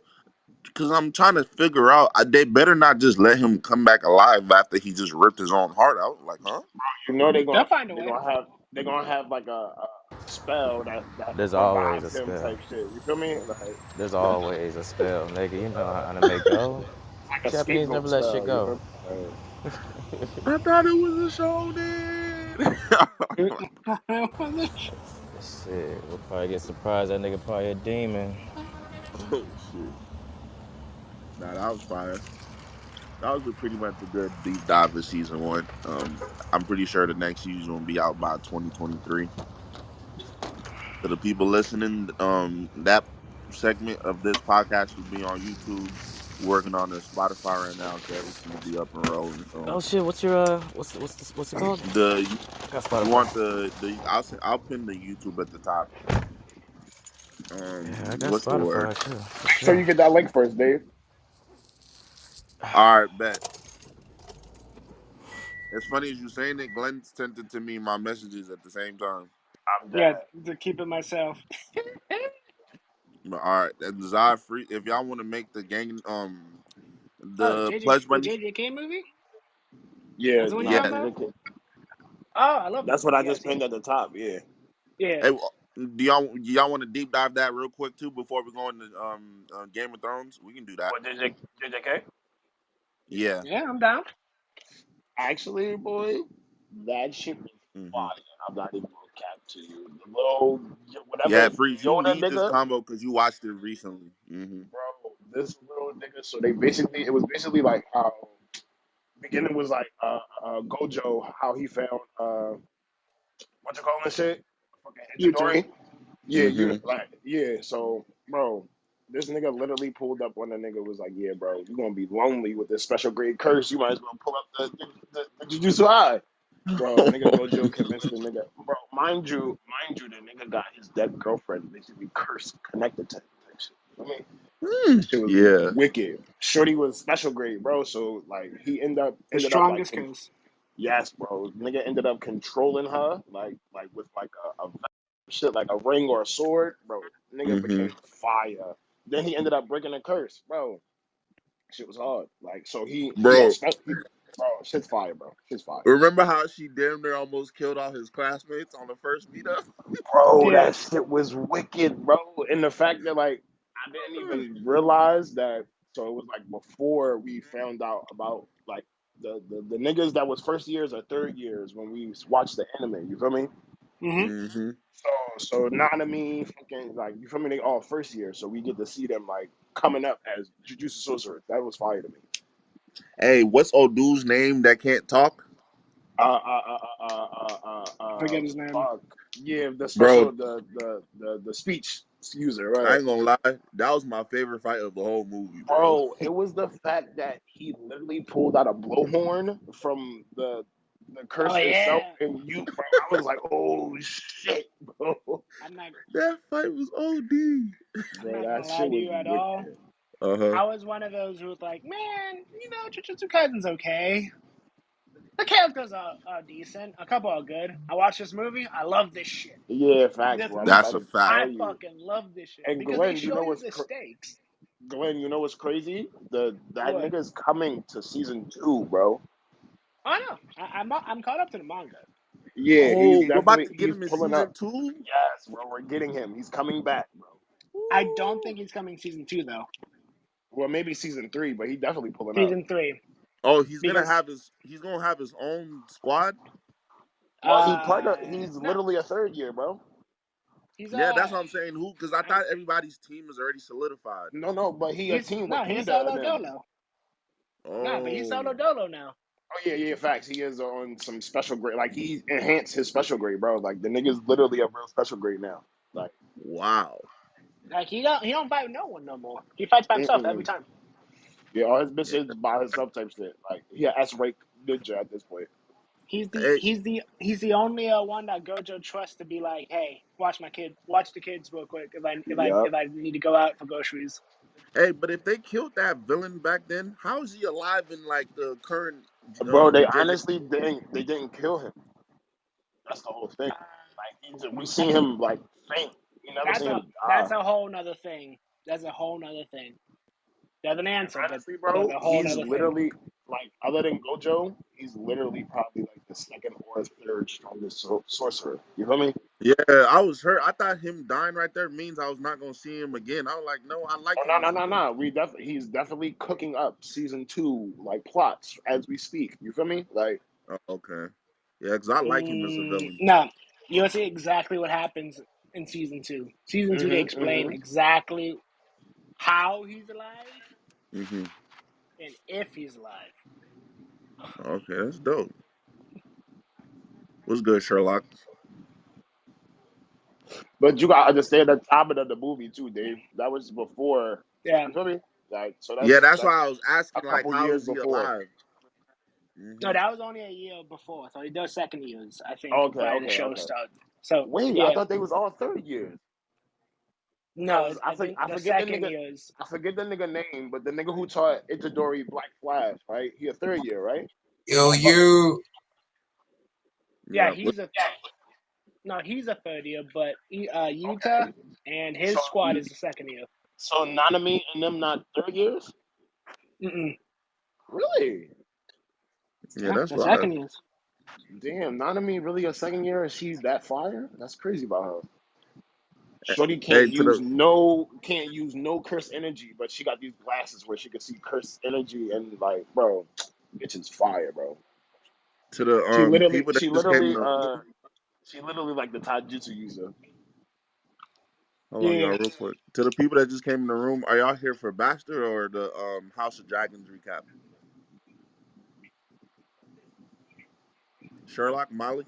Speaker 1: Because I'm trying to figure out. They better not just let him come back alive after he just ripped his own heart out. Like, huh?
Speaker 4: You know
Speaker 5: They'll find a
Speaker 4: they're
Speaker 5: way.
Speaker 4: gonna have like a spell that
Speaker 6: There's always a
Speaker 4: revives him
Speaker 6: spell.
Speaker 4: type shit. You feel me? Like it's
Speaker 6: There's always a spell, nigga. You know how to make go.
Speaker 4: like a
Speaker 6: Japanese never
Speaker 4: scapegoat
Speaker 6: let shit
Speaker 4: spell. You
Speaker 6: go.
Speaker 4: feel me?
Speaker 1: I thought it was a show, then.
Speaker 4: Like,
Speaker 6: Shit, we'll probably get surprised. That nigga probably a demon.
Speaker 1: Oh shit! Nah, that was fire. That was pretty much a good deep dive of season one. I'm pretty sure the next season will be out by 2023. To the people listening, that segment of this podcast will be on YouTube. Working on the Spotify right now, so everything will be up and rolling. So
Speaker 6: Oh shit, what's your what's it called?
Speaker 1: the
Speaker 6: I got
Speaker 1: you
Speaker 6: Spotify.
Speaker 1: want I'll pin the YouTube at the top.
Speaker 6: Yeah, I got
Speaker 1: What's the word?
Speaker 6: Spotify too, for
Speaker 4: make sure
Speaker 6: sure.
Speaker 4: you get that link first, Dave.
Speaker 1: All right, bet. As funny as you saying it, Glenn sent it to me my messages at the same time.
Speaker 4: I'm
Speaker 5: Yeah,
Speaker 4: dead.
Speaker 5: to keep it myself.
Speaker 1: But all right, and Zod free. If y'all want to make the gang,
Speaker 5: Oh,
Speaker 1: the pledge
Speaker 5: the
Speaker 1: money.
Speaker 5: JJK movie?
Speaker 4: Yeah,
Speaker 5: That's the one you're
Speaker 1: Yeah.
Speaker 5: talking about? Oh, I love that
Speaker 4: that's what
Speaker 5: movie.
Speaker 4: I
Speaker 5: Yeah, I've
Speaker 4: just
Speaker 5: seen
Speaker 4: pinned
Speaker 5: it.
Speaker 4: at the top. Yeah.
Speaker 5: Yeah.
Speaker 1: Hey, do y'all want to deep dive that real quick too before we go into Game of Thrones? We can do that.
Speaker 4: What JJK?
Speaker 1: Yeah.
Speaker 5: Yeah, I'm down.
Speaker 4: actually, boy, that shit was
Speaker 1: Hmm.
Speaker 4: fire. I'm not even gonna cap to you. The little whatever
Speaker 1: Yeah, Freeze, you
Speaker 4: Yoda
Speaker 1: need this
Speaker 4: nigga,
Speaker 1: combo because you watched it recently. Hmm.
Speaker 4: bro. This little nigga. So they basically, it was basically like how beginning was like Gojo, how he found what you call this shit, fucking
Speaker 5: Yuta.
Speaker 4: Itadori. Yeah,
Speaker 1: Hmm.
Speaker 4: you like yeah. So, bro, this nigga literally pulled up when the nigga was like, "Yeah, bro, you gonna be lonely with this special grade curse. You might as well pull up the Jujutsu High." Bro, nigga Gojo convinced the nigga. Bro, mind you, the nigga got his dead girlfriend basically cursed connected to him. Type shit. I mean, that shit was
Speaker 1: Yeah,
Speaker 4: wicked. Shorty was special grade, bro. So like he
Speaker 5: The
Speaker 4: ended up like
Speaker 5: strongest curse.
Speaker 4: yes, bro. Nigga ended up controlling her like with like a shit like a ring or a sword, bro. Nigga
Speaker 1: hmm,
Speaker 4: became fire. Then he ended up breaking a curse, bro. Shit was hard. Like so he
Speaker 1: bro.
Speaker 4: expect he, bro. Shit's fire, bro. Shit's fire.
Speaker 1: Remember how she damn near almost killed all his classmates on the first meetup?
Speaker 4: Bro,
Speaker 5: Yeah.
Speaker 4: that shit was wicked, bro. And the fact that like I didn't even realize that. So it was like before we found out about like the niggas that was first years or third years when we watched the anime. You feel me?
Speaker 5: Hmm.
Speaker 1: Hmm.
Speaker 4: So Nanami, fucking like you feel me? They all first year, so we get to see them like coming up as Jujutsu sorcerers. That was fire to me.
Speaker 1: Hey, what's old dude's name that can't talk?
Speaker 4: Uh, uh, uh, uh, uh, uh,
Speaker 5: I forget his name.
Speaker 4: fuck. Yeah, the
Speaker 1: Bro,
Speaker 4: special, the speech user,
Speaker 1: I
Speaker 4: right?
Speaker 1: ain't gonna lie. That was my favorite fight of the whole movie, bro.
Speaker 4: Bro, it was the fact that he literally pulled out a blowhorn from the
Speaker 5: Oh
Speaker 4: curse itself,
Speaker 5: yeah.
Speaker 4: and you, bro, I was like, oh shit, bro,
Speaker 5: I'm not.
Speaker 1: That fight was OD.
Speaker 5: I'm
Speaker 4: bro,
Speaker 5: not gonna
Speaker 4: that
Speaker 5: lie
Speaker 4: shit
Speaker 5: to
Speaker 4: was
Speaker 5: you at all.
Speaker 4: wicked.
Speaker 1: Uh-huh.
Speaker 5: I was one of those who was like, man, Jujutsu Kaisen's okay. The characters are decent. A couple are good. I watched this movie. I love this shit.
Speaker 4: Yeah, facts,
Speaker 5: This
Speaker 4: bro. I was
Speaker 1: That's
Speaker 4: about
Speaker 1: a
Speaker 5: movie,
Speaker 4: to
Speaker 1: fact.
Speaker 4: tell
Speaker 5: I
Speaker 4: you.
Speaker 5: fucking love this shit
Speaker 4: And
Speaker 5: because they
Speaker 4: Glenn, you
Speaker 5: show
Speaker 4: know
Speaker 5: you
Speaker 4: what's
Speaker 5: the stakes.
Speaker 4: Glenn, you know what's crazy? The that
Speaker 5: What?
Speaker 4: nigga's coming to season 2, bro.
Speaker 5: I know. I'm caught up to the manga.
Speaker 4: Yeah,
Speaker 1: Oh, we're about to get
Speaker 4: he's
Speaker 1: him in
Speaker 4: pulling
Speaker 1: season
Speaker 4: up.
Speaker 1: two?
Speaker 4: Yes, bro, we're getting him. He's coming back, bro.
Speaker 5: I don't
Speaker 1: Ooh.
Speaker 5: think he's coming season 2 though.
Speaker 4: Well, maybe season 3, but he definitely pulling up.
Speaker 5: Season 3
Speaker 1: Oh,
Speaker 5: because
Speaker 1: he's gonna have his own squad?
Speaker 4: Well, he's
Speaker 5: no,
Speaker 4: literally a third year, bro.
Speaker 5: he's
Speaker 1: Yeah, that's what I'm saying. Who? Because I
Speaker 5: I'm
Speaker 1: thought everybody's team is already solidified.
Speaker 4: No, but he a
Speaker 5: he's
Speaker 4: team with
Speaker 5: no he's
Speaker 4: Iida and
Speaker 5: solo
Speaker 4: them.
Speaker 5: dolo. Nah, but he's
Speaker 1: Oh,
Speaker 5: solo dolo now.
Speaker 4: Oh yeah, facts. He is on some special grade. Like he enhanced his special grade, bro. Like the nigga's literally a real special grade now. Like,
Speaker 1: wow.
Speaker 5: Like he don't fight with no one no more. He fights by himself every
Speaker 4: mm-mm.
Speaker 5: time.
Speaker 4: Yeah, all his
Speaker 1: Yeah.
Speaker 4: bitches by himself type shit. Like he a S rank ninja at this point.
Speaker 5: He's the
Speaker 1: Hey,
Speaker 5: he's the he's the only one that Gojo trusts to be like, hey, watch the kids real quick if
Speaker 4: Yup.
Speaker 5: I need to go out for groceries.
Speaker 1: hey, but if they killed that villain back then, how is he alive in like the current
Speaker 4: Bro, they
Speaker 1: JJ?
Speaker 4: honestly didn't kill him. That's the whole thing.
Speaker 5: Uh,
Speaker 4: Like we
Speaker 5: that,
Speaker 4: seen him like faint. You never
Speaker 5: that's
Speaker 4: seen
Speaker 5: a
Speaker 4: him
Speaker 5: that's
Speaker 4: die.
Speaker 5: a whole nother thing. That's a whole nother thing. There's an answer, but
Speaker 4: Honestly,
Speaker 5: there's
Speaker 4: bro,
Speaker 5: a whole
Speaker 4: he's
Speaker 5: nother thing.
Speaker 4: literally like other than Gojo, he's literally probably like the second or third strongest sorcerer. You feel me?
Speaker 1: Yeah, I was hurt. I thought him dying right there means I was not gonna see him again. I was like, no, I like
Speaker 4: Oh
Speaker 1: him
Speaker 4: no,
Speaker 1: as a villain.
Speaker 4: no. He's definitely cooking up season 2 like plots as we speak. You feel me? Like
Speaker 1: Oh, okay. Yeah, because I like him as a villain.
Speaker 5: No, you'll see exactly what happens in season 2. Season 2, they explain
Speaker 4: mm-hmm.
Speaker 5: exactly how he's alive
Speaker 1: Hmm.
Speaker 5: and if he's alive.
Speaker 1: Okay, that's dope. What's good, Sherlock?
Speaker 4: But you gotta understand the timing of the movie too, Dave. That was before.
Speaker 5: Yeah.
Speaker 4: You feel me? Like so
Speaker 1: Yeah, that's
Speaker 4: that's
Speaker 1: why I was
Speaker 4: a
Speaker 1: asking, like,
Speaker 4: couple
Speaker 1: how
Speaker 4: years
Speaker 1: is he
Speaker 4: before.
Speaker 1: alive?
Speaker 5: No,
Speaker 1: Hmm.
Speaker 5: that was only a year before. So he does second years, I think,
Speaker 4: Okay,
Speaker 5: where the show
Speaker 4: okay.
Speaker 5: starts. So
Speaker 4: Wait, I
Speaker 5: yeah,
Speaker 4: thought they was all third years.
Speaker 5: no,
Speaker 4: Cause
Speaker 5: I think
Speaker 4: I
Speaker 5: the
Speaker 4: forget the
Speaker 5: second
Speaker 4: nigga
Speaker 5: years.
Speaker 4: I forget the nigga name, but the nigga who taught Itadori Black Flash, right? He a third year, right?
Speaker 7: Yo,
Speaker 4: Fuck.
Speaker 7: you.
Speaker 5: Yeah,
Speaker 1: Yeah.
Speaker 5: he's a third year, but Yuta
Speaker 4: Okay.
Speaker 5: and
Speaker 4: So
Speaker 5: his squad is the second year.
Speaker 4: so Nanami and them not third years?
Speaker 5: Mm-mm.
Speaker 4: Really?
Speaker 1: Yeah,
Speaker 5: Yeah,
Speaker 1: that's
Speaker 5: the
Speaker 1: why.
Speaker 5: second years.
Speaker 4: Damn, Nanami really a second year and she's that fire? That's crazy about her. Shorty
Speaker 1: Hey, to the
Speaker 4: can't use no curse energy, but she got these glasses where she can see curse energy and like, bro, bitch is fire, bro.
Speaker 1: To the
Speaker 4: She literally,
Speaker 1: people that just came in the
Speaker 4: she literally like the taijutsu user.
Speaker 1: hold on,
Speaker 5: Yeah.
Speaker 1: y'all, real quick. To the people that just came in the room, are y'all here for Baxter or the House of Dragons recap? Sherlock, Molly,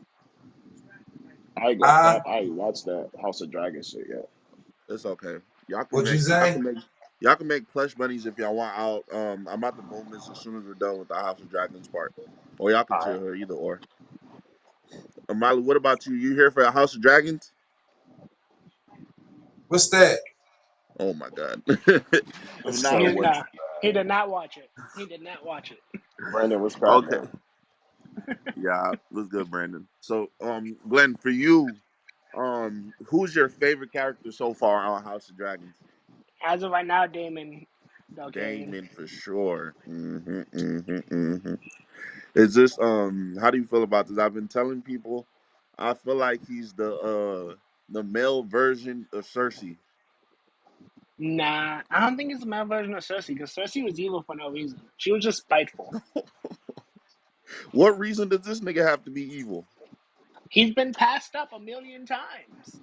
Speaker 4: I ain't gonna cap. I ain't watched that House of Dragon shit yet.
Speaker 1: it's okay. Y'all can
Speaker 7: What'd you
Speaker 1: make
Speaker 7: say?
Speaker 1: y'all can make plush bunnies if y'all want out. I'm about to boom this as soon as we're done with the House of Dragons part, or y'all can
Speaker 4: All right.
Speaker 1: chill here, either or. Molly, what about you? You here for a House of Dragons?
Speaker 7: What's that?
Speaker 1: Oh my god.
Speaker 4: It's
Speaker 1: Nah,
Speaker 5: He
Speaker 4: so
Speaker 1: what?
Speaker 5: nah.
Speaker 4: weird,
Speaker 5: He
Speaker 4: man.
Speaker 5: did not watch it. He did not watch it.
Speaker 4: Brandon was
Speaker 1: Okay.
Speaker 4: cracking.
Speaker 1: Yeah, what's good, Brandon? So, Glenn, for you, who's your favorite character so far on House of Dragons?
Speaker 5: As of right now, Damon Targaryen.
Speaker 1: Damon for sure. Is this how do you feel about this? I've been telling people I feel like he's the male version of Cersei.
Speaker 5: Nah, I don't think it's a male version of Cersei because Cersei was evil for no reason. She was just spiteful.
Speaker 1: What reason does this nigga have to be evil?
Speaker 5: He's been passed up a million times.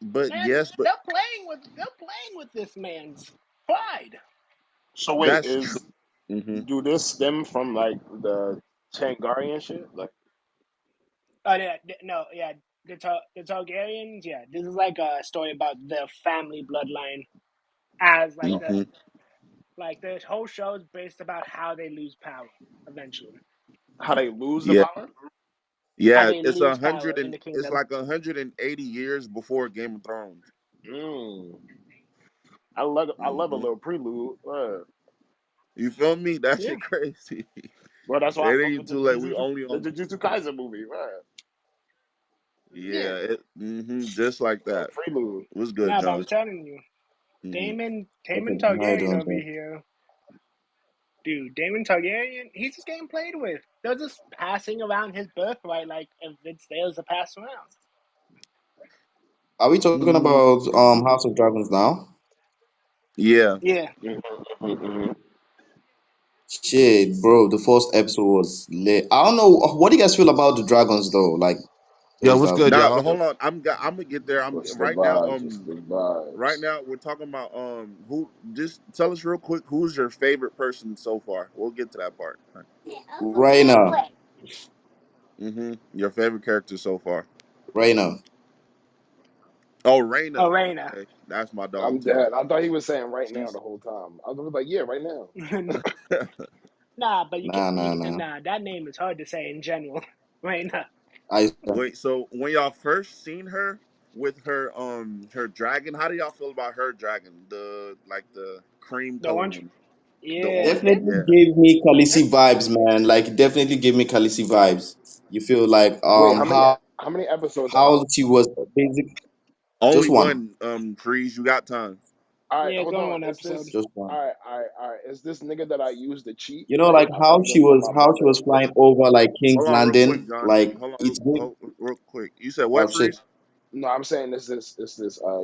Speaker 1: But
Speaker 5: Man,
Speaker 1: yes, but
Speaker 5: they're playing with this man's pride.
Speaker 4: So wait,
Speaker 1: that's true.
Speaker 4: is
Speaker 1: Hmm.
Speaker 4: do this stem from like the Tangarian shit? Like,
Speaker 5: Oh yeah, no, yeah, the Targaryens. Yeah, this is like a story about the family bloodline. As
Speaker 1: Hmm.
Speaker 5: like the whole show is based about how they lose power eventually.
Speaker 4: how they lose the
Speaker 1: Yeah,
Speaker 4: power?
Speaker 5: How
Speaker 1: yeah.
Speaker 5: they lose power in the
Speaker 1: It's
Speaker 5: kingdom.
Speaker 1: like 180 years before Game of Thrones.
Speaker 4: Mm. I love a
Speaker 1: Hmm.
Speaker 4: little prelude.
Speaker 1: You feel me? That
Speaker 5: Yeah,
Speaker 1: shit crazy.
Speaker 4: Well, that's why I
Speaker 1: It
Speaker 4: fuck
Speaker 1: ain't
Speaker 4: with the
Speaker 1: too late. We
Speaker 4: Jujutsu,
Speaker 1: only
Speaker 4: the
Speaker 1: on.
Speaker 4: Jujutsu Kaisen movie. Right.
Speaker 5: yeah.
Speaker 1: Yeah, just like
Speaker 4: A
Speaker 1: that.
Speaker 4: prelude.
Speaker 1: What's good,
Speaker 5: Nah, but
Speaker 1: John?
Speaker 5: I'm telling you,
Speaker 1: Hmm.
Speaker 5: Damon
Speaker 8: Okay, how you
Speaker 5: Targaryen
Speaker 8: doing,
Speaker 5: over
Speaker 8: sir?
Speaker 5: here, dude. Damon Targaryen, he's just getting played with. They're just passing around his birthright like if it's theirs to pass around.
Speaker 8: Are we talking
Speaker 1: Hmm.
Speaker 8: about House of Dragons now?
Speaker 1: Yeah.
Speaker 5: Yeah,
Speaker 4: Mm-hmm.
Speaker 8: Shit, bro, the first episode was lit. I don't know what do you guys feel about the dragons though? Like
Speaker 6: Yo,
Speaker 8: those
Speaker 6: what's
Speaker 8: that
Speaker 6: good,
Speaker 1: Now,
Speaker 6: y'all?
Speaker 1: hold on. I'm gonna get there. I'm
Speaker 4: What's the
Speaker 1: right now.
Speaker 4: vibes? What's the
Speaker 1: Right
Speaker 4: vibes?
Speaker 1: now we're talking about who. Just tell us real quick who's your favorite person so far. We'll get to that part.
Speaker 8: Raina,
Speaker 1: Mm-hmm. Your favorite character so far.
Speaker 8: Raina.
Speaker 1: Oh, Raina.
Speaker 5: Arena.
Speaker 1: Okay, that's my dog
Speaker 2: I'm
Speaker 1: too.
Speaker 2: dead. I thought he was saying right now
Speaker 1: She's
Speaker 2: the whole time. I was like, yeah, right now.
Speaker 5: Nah, but
Speaker 8: Nah, nah, nah.
Speaker 5: nah. That name is hard to say in general. Right now,
Speaker 8: I
Speaker 1: wait. So when y'all first seen her with her dragon, how do y'all feel about her dragon? The cream
Speaker 5: the
Speaker 1: color
Speaker 5: one,
Speaker 1: one, the
Speaker 5: yeah,
Speaker 1: orange.
Speaker 8: definitely
Speaker 1: Yeah.
Speaker 8: gave me Khaleesi
Speaker 5: it's
Speaker 8: vibes, man. Like definitely gave me Khaleesi vibes. You feel like
Speaker 2: Wait, how many episodes
Speaker 8: how
Speaker 2: out?
Speaker 8: she was basic
Speaker 1: Only
Speaker 8: just one.
Speaker 1: one. Freeze. You got time.
Speaker 2: All right,
Speaker 5: yeah. It's
Speaker 2: hold
Speaker 5: only
Speaker 2: on.
Speaker 5: one
Speaker 2: Is
Speaker 5: episode.
Speaker 2: this
Speaker 8: Just one.
Speaker 2: all right? Is this nigga that I used to cheat
Speaker 8: You know,
Speaker 2: with?
Speaker 8: like
Speaker 2: I think this is my
Speaker 8: how she
Speaker 2: brother.
Speaker 8: was flying over like King's
Speaker 1: Hold on, real quick,
Speaker 8: Landing.
Speaker 1: John.
Speaker 8: Like
Speaker 1: Hold on,
Speaker 8: it's big.
Speaker 1: real quick. You said
Speaker 8: Oh
Speaker 1: what,
Speaker 8: shit.
Speaker 1: Freeze?
Speaker 2: No, I'm saying this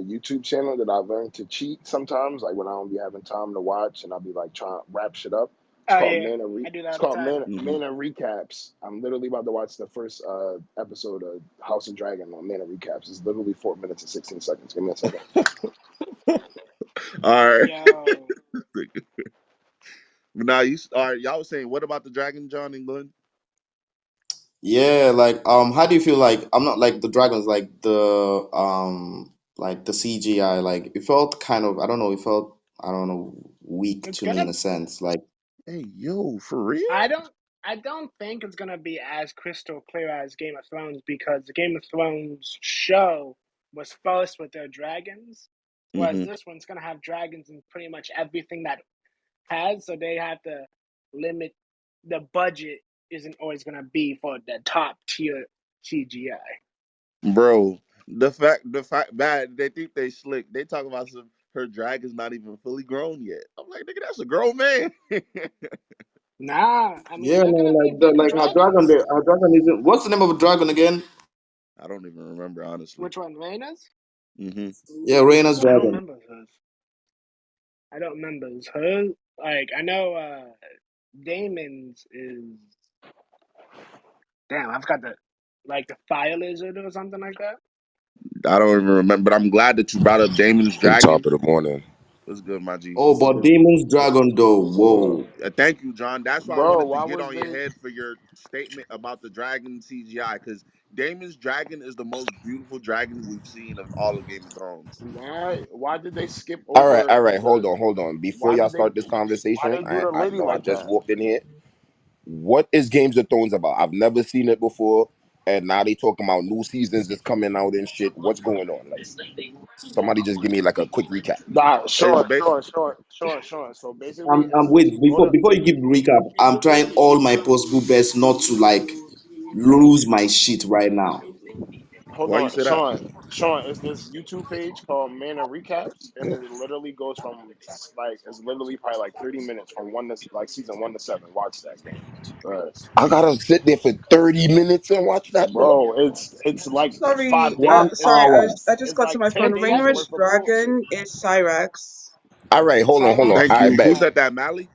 Speaker 2: YouTube channel that I learned to cheat sometimes, like when I don't be having time to watch and I'll be like trying to wrap shit up. It's
Speaker 5: Oh
Speaker 2: called
Speaker 5: yeah, I do that
Speaker 2: It's
Speaker 5: all the
Speaker 2: called
Speaker 5: time.
Speaker 1: Hmm.
Speaker 2: Mana Recaps. I'm literally about to watch the first episode of House of Dragon on Mana Recaps. It's literally 4 minutes and 16 seconds. Give me a second.
Speaker 1: All right.
Speaker 5: Yo,
Speaker 1: Now all right. Y'all was saying what about the dragon, John England?
Speaker 8: Yeah, like how do you feel like I'm not like the dragons like the CGI like it felt kind of I don't know weak
Speaker 5: it's
Speaker 8: to me
Speaker 5: gonna.
Speaker 8: in a sense like
Speaker 1: Hey, yo, for real?
Speaker 5: I don't. I don't think it's gonna be as crystal clear as Game of Thrones because the Game of Thrones show was first with their dragons, whereas
Speaker 1: Hmm.
Speaker 5: this one's gonna have dragons in pretty much everything that has. So they have to limit the budget. Isn't always gonna be for the top tier CGI.
Speaker 1: Bro, the fact that they think they slick. They talk about her dragon's not even fully grown yet. I'm like, nigga, that's a grown man.
Speaker 5: Nah, I mean
Speaker 8: yeah
Speaker 5: they're
Speaker 8: man
Speaker 5: gonna be
Speaker 8: like the
Speaker 5: bigger
Speaker 8: like
Speaker 5: dragons.
Speaker 8: her dragon isn't what's the name of the dragon again?
Speaker 1: I don't even remember honestly.
Speaker 5: Which one, Rhaena's?
Speaker 1: Hmm.
Speaker 8: Yeah, Rhaena's
Speaker 5: I don't
Speaker 8: dragon.
Speaker 5: remember hers. I don't remember hers. Like I know Damon's is. Damn, I've got the like the fire lizard or something like that.
Speaker 1: I don't even remember, but I'm glad that you brought up Damon's
Speaker 7: And top
Speaker 1: Dragon.
Speaker 7: of the morning.
Speaker 1: What's good, my G?
Speaker 8: Oh, but Damon's Dragon though, whoa.
Speaker 1: Thank you, John. That's why I
Speaker 2: Bro,
Speaker 1: wanted to
Speaker 2: why
Speaker 1: get
Speaker 2: was
Speaker 1: on your
Speaker 2: they?
Speaker 1: head for your statement about the dragon CGI, because Damon's Dragon is the most beautiful dragon we've seen of all of Game of Thrones.
Speaker 2: Why did they skip
Speaker 7: All
Speaker 2: over
Speaker 7: right,
Speaker 2: the?
Speaker 7: hold on. Before
Speaker 2: Why
Speaker 7: y'all
Speaker 2: did they?
Speaker 7: start this
Speaker 2: Why
Speaker 7: conversation,
Speaker 2: they do the
Speaker 7: I
Speaker 2: lady
Speaker 7: know I
Speaker 2: like
Speaker 7: just
Speaker 2: that?
Speaker 7: walked in here. What is Games of Thrones about? I've never seen it before, and now they talking about new seasons that's coming out and shit. What's going on? Like, somebody just give me like a quick recap.
Speaker 2: Nah,
Speaker 1: It's
Speaker 2: sure,
Speaker 1: based.
Speaker 2: sure, sure, sure, sure. So basically,
Speaker 8: I'm
Speaker 2: is
Speaker 8: wait
Speaker 2: you go to
Speaker 8: before you give the recap. I'm trying all my possible best not to like lose my shit right now.
Speaker 2: hold
Speaker 1: Why you
Speaker 2: on,
Speaker 1: say that?
Speaker 2: Sean, is this YouTube page called Mana Recaps, and it literally goes from like it's literally probably like 30 minutes from one to like season 1 to 7. Watch that game,
Speaker 7: I gotta sit there for 30 minutes and watch that, bro.
Speaker 2: bro. It's like
Speaker 9: Sorry,
Speaker 2: 5 days.
Speaker 9: sorry,
Speaker 8: Hour.
Speaker 9: I just
Speaker 2: It's
Speaker 9: got to
Speaker 2: like
Speaker 9: my phone.
Speaker 2: 10 days
Speaker 9: Rainrich
Speaker 2: worth
Speaker 5: Seven.
Speaker 2: of bullshit.
Speaker 9: Dragon is Cyrax.
Speaker 7: All right, hold on.
Speaker 5: Cyrax?
Speaker 1: Thank
Speaker 7: I
Speaker 1: you. Who
Speaker 7: bet.
Speaker 5: Okay.
Speaker 1: said that, Mally?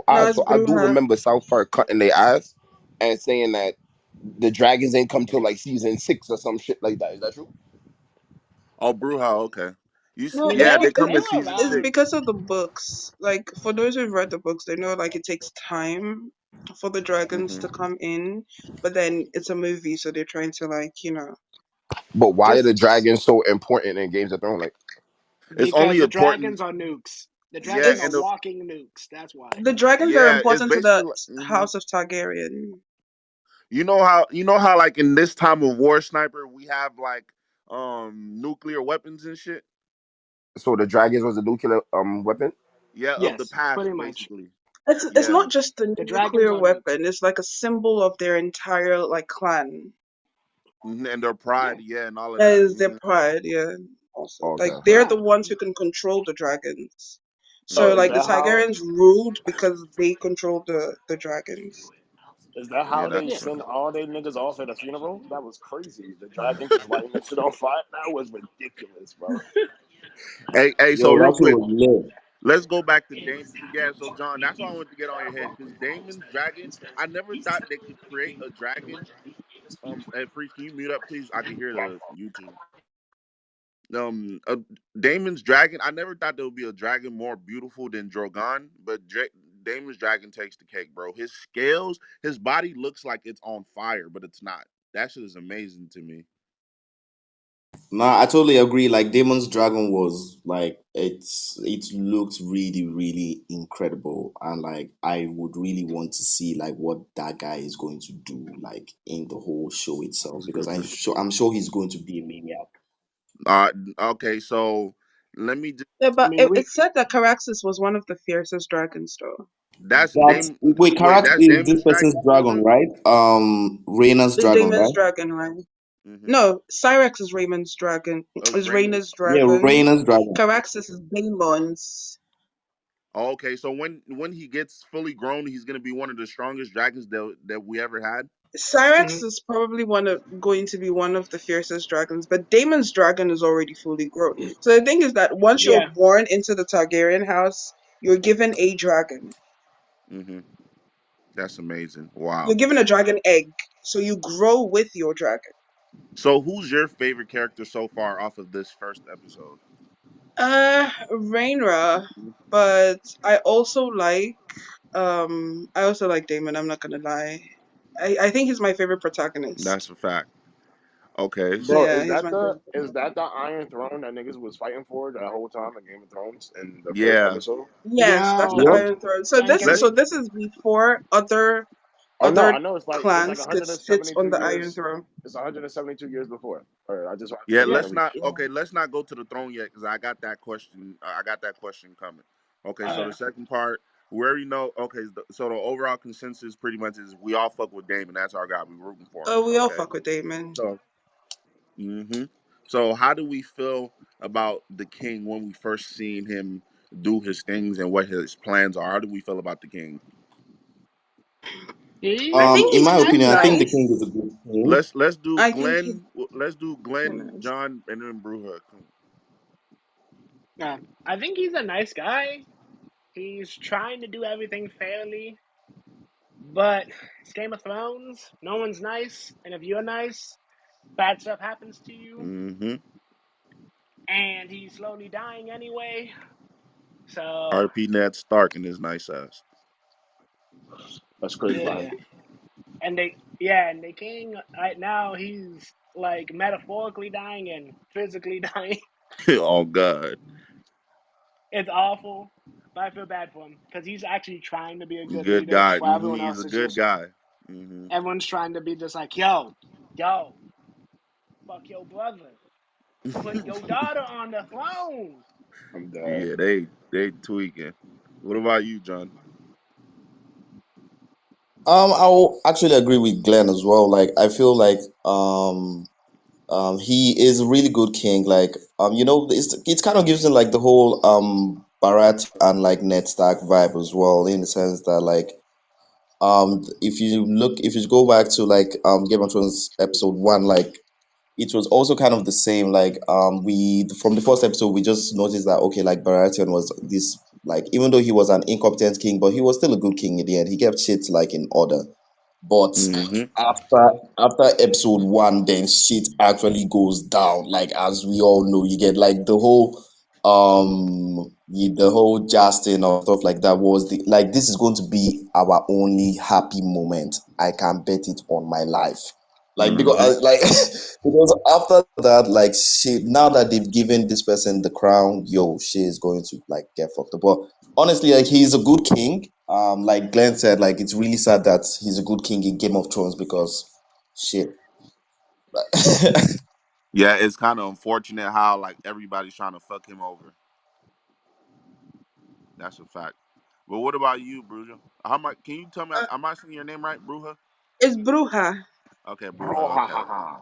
Speaker 9: No,
Speaker 7: So
Speaker 9: it's
Speaker 7: I do
Speaker 9: Bruja.
Speaker 7: remember South Park cutting their ass and saying that the dragons ain't come till like season 6 or some shit like that. Is that true?
Speaker 1: Oh, Bruja. Okay.
Speaker 5: I
Speaker 9: No,
Speaker 5: mean, they
Speaker 9: it's
Speaker 1: Yeah,
Speaker 5: were
Speaker 1: they
Speaker 9: be,
Speaker 1: come
Speaker 5: they
Speaker 1: in
Speaker 9: it's
Speaker 5: were
Speaker 1: season
Speaker 9: it's
Speaker 5: around.
Speaker 1: six.
Speaker 9: because of the books. Like for those who've read the books, they know like it takes time for the dragons
Speaker 1: Hmm.
Speaker 9: to come in, but then it's a movie, so they're trying to like
Speaker 7: But why are the
Speaker 9: just
Speaker 7: dragons so important in Games of Thrones? Like,
Speaker 1: It's
Speaker 5: Because
Speaker 1: only
Speaker 5: the
Speaker 1: important.
Speaker 5: dragons are nukes. The
Speaker 1: Yeah,
Speaker 5: dragons are
Speaker 1: and
Speaker 9: it's
Speaker 5: walking nukes. That's why.
Speaker 9: the dragons are
Speaker 1: it's
Speaker 9: important to the
Speaker 1: basically like,
Speaker 9: House of Targaryen.
Speaker 1: you know how like in this time of war, sniper, we have like nuclear weapons and shit.
Speaker 7: so the dragons was a nuclear weapon.
Speaker 1: Yeah, of the
Speaker 5: Yes,
Speaker 1: past,
Speaker 5: pretty much.
Speaker 1: basically.
Speaker 9: It's
Speaker 1: Yeah.
Speaker 9: not just a
Speaker 5: The dragons
Speaker 9: nuclear
Speaker 5: are nukes.
Speaker 9: weapon. It's like a symbol of their entire like clan.
Speaker 1: And their pride,
Speaker 5: Yeah.
Speaker 1: yeah, and all of
Speaker 9: That
Speaker 1: that.
Speaker 9: is their pride, yeah. Also, like
Speaker 7: Okay.
Speaker 9: they're
Speaker 5: Yeah.
Speaker 9: the ones who can control the dragons.
Speaker 2: So
Speaker 9: So
Speaker 1: Hmm.
Speaker 2: is
Speaker 9: like the
Speaker 2: that how?
Speaker 9: Targaryens ruled because they controlled the dragons.
Speaker 2: Is that
Speaker 1: Yeah,
Speaker 2: how they
Speaker 1: that's
Speaker 5: Yeah.
Speaker 1: true.
Speaker 2: send all their niggas off at a funeral? That was crazy. The dragon just lighting the shit on fire. That was ridiculous, bro.
Speaker 1: Hey, so
Speaker 8: Yo,
Speaker 1: real
Speaker 8: that shit
Speaker 1: quick,
Speaker 8: was lit.
Speaker 1: let's go back to Dame. Yeah, so John, that's why I wanted to get on your head because Damon's dragon. I never thought they could create a dragon. And Freeze, can you mute up, please? I can hear the YouTube. Uh, Damon's dragon. I never thought there would be a dragon more beautiful than Drogon, but Damon's dragon takes the cake, bro. His scales, his body looks like it's on fire, but it's not. That shit is amazing to me.
Speaker 8: Nah, I totally agree. Like Damon's Dragon was like it looked really, really incredible. And like I would really want to see like what that guy is going to do like in the whole show itself
Speaker 1: That's a
Speaker 8: because
Speaker 1: good question.
Speaker 8: I'm sure he's going to be a maniac.
Speaker 1: Uh, okay, so let me.
Speaker 9: Yeah,
Speaker 5: I
Speaker 9: but
Speaker 5: mean,
Speaker 9: it
Speaker 5: we.
Speaker 9: said that Caraxes was one of the fiercest dragons, though.
Speaker 1: That's
Speaker 8: That's
Speaker 1: Dame.
Speaker 8: wait,
Speaker 1: Wait,
Speaker 8: Karak
Speaker 1: that's
Speaker 8: is this
Speaker 1: Damon's
Speaker 8: person's
Speaker 1: dragon you talking
Speaker 8: dragon,
Speaker 1: about?
Speaker 8: right? Rhaena's
Speaker 9: It's
Speaker 8: dragon,
Speaker 9: Daemon's
Speaker 8: right?
Speaker 9: dragon, right?
Speaker 1: Mm-hmm.
Speaker 9: No, Cyrex is Raymond's dragon.
Speaker 1: It was
Speaker 9: Is
Speaker 1: Raymond.
Speaker 9: Rhaena's
Speaker 8: Yeah,
Speaker 9: dragon.
Speaker 8: Rhaena's dragon.
Speaker 9: Caraxes is Daemon's.
Speaker 1: Oh, okay, so when he gets fully grown, he's gonna be one of the strongest dragons that we ever had.
Speaker 9: Cyrex
Speaker 5: Mhm.
Speaker 9: is probably going to be one of the fiercest dragons, but Daemon's dragon is already fully grown. So the thing is that once you're
Speaker 5: Yeah.
Speaker 9: born into the Targaryen house, you're given a dragon.
Speaker 1: Mm-hmm. That's amazing.
Speaker 9: You're
Speaker 1: Wow.
Speaker 9: given a dragon egg, so you grow with your dragon.
Speaker 1: So, who's your favorite character so far off of this first episode?
Speaker 9: Rhaenyra, but I also like Daemon, I'm not gonna lie. I think he's my favorite
Speaker 1: That's
Speaker 9: protagonist.
Speaker 1: a fact. Okay.
Speaker 2: Bro,
Speaker 9: Yeah, he's my favorite
Speaker 2: is that
Speaker 9: protagonist.
Speaker 2: the Iron Throne that niggas was fighting for that whole time in Game of Thrones in the first
Speaker 1: Yeah.
Speaker 2: episode?
Speaker 9: Yes, that's the
Speaker 8: Yep.
Speaker 5: Yo.
Speaker 9: Iron Throne. So
Speaker 5: And
Speaker 1: Let
Speaker 9: this is before
Speaker 2: Oh no,
Speaker 9: other
Speaker 2: I know it's like
Speaker 9: clans could sit
Speaker 2: 172
Speaker 9: on the Iron
Speaker 2: years.
Speaker 9: Throne.
Speaker 2: It's 172 years before. Or I just watched the
Speaker 1: Yeah.
Speaker 2: video
Speaker 5: yeah.
Speaker 2: and
Speaker 1: Let's
Speaker 2: everything.
Speaker 1: not.
Speaker 9: Yeah.
Speaker 1: Okay. Let's not go to the throne yet because I got that question. I got that question coming. Okay. So
Speaker 5: Uh,
Speaker 1: the second part, we already know. Okay. So the overall consensus pretty much is we all fuck with Damon. That's our guy. We rooting for him.
Speaker 9: Oh, we all
Speaker 1: Okay.
Speaker 9: fuck with Daemon.
Speaker 1: So. Hmm. So how do we feel about the king when we first seen him do his things and what his plans are? How do we feel about the king?
Speaker 9: I think
Speaker 8: In
Speaker 9: he's
Speaker 8: my opinion, I think the king is
Speaker 9: nice.
Speaker 8: a good king.
Speaker 1: Let's do
Speaker 9: I think he's
Speaker 1: Glenn. Let's do Glenn,
Speaker 9: nice.
Speaker 1: John, and then Bruja.
Speaker 5: I think he's a nice guy. He's trying to do everything fairly. But it's Game of Thrones. No one's nice, and if you're nice, bad stuff happens to you,
Speaker 1: Mm-hmm.
Speaker 5: and he's slowly dying anyway. So
Speaker 1: R.P. Ned Stark and his nice ass.
Speaker 2: That's crazy behind.
Speaker 5: yeah, and the king right now he's like metaphorically dying and physically dying.
Speaker 1: Oh God,
Speaker 5: It's awful, but I feel bad for him because he's actually trying to be a good
Speaker 1: good
Speaker 5: leader,
Speaker 1: guy.
Speaker 5: while
Speaker 1: Hmm.
Speaker 5: everyone
Speaker 1: He's
Speaker 5: else
Speaker 1: a
Speaker 5: is
Speaker 1: good
Speaker 5: just
Speaker 1: guy. Hmm.
Speaker 5: everyone's trying to be just like yo, fuck your brother, put your daughter on the throne.
Speaker 2: I'm dead.
Speaker 1: Yeah, they tweaking. What about you, John?
Speaker 8: I'll actually agree with Glenn as well. Like, I feel like he is a really good king. Like, it's kind of gives him like the whole Baratheon and like Ned Stark vibe as well, in the sense that like if you go back to like Game of Thrones episode one, like it was also kind of the same. Like we from the first episode, we just noticed that okay, like Baratheon was this, like, even though he was an incompetent king, but he was still a good king in the end. He kept shit like in order. But
Speaker 1: Hmm.
Speaker 8: after episode one, then shit actually goes down. Like, as we all know, you get like the whole Justin or stuff like that was the like, this is going to be our only happy moment. I can bet it on my life. Like, because
Speaker 1: Hmm.
Speaker 8: like because after that, like, shit, now that they've given this person the crown, yo, she is going to like get fucked up. But honestly, like, he's a good king. Like Glenn said, like, it's really sad that he's a good king in Game of Thrones because shit.
Speaker 1: Yeah, it's kind of unfortunate how like everybody's trying to fuck him over. That's a fact. But what about you, Bruja? How am I, can you tell me?
Speaker 9: Uh,
Speaker 1: Am I saying your name right, Bruja?
Speaker 9: it's Bruja.
Speaker 1: Okay,
Speaker 2: Bro,
Speaker 1: Bruja.
Speaker 2: ha ha
Speaker 1: Okay.
Speaker 2: ha.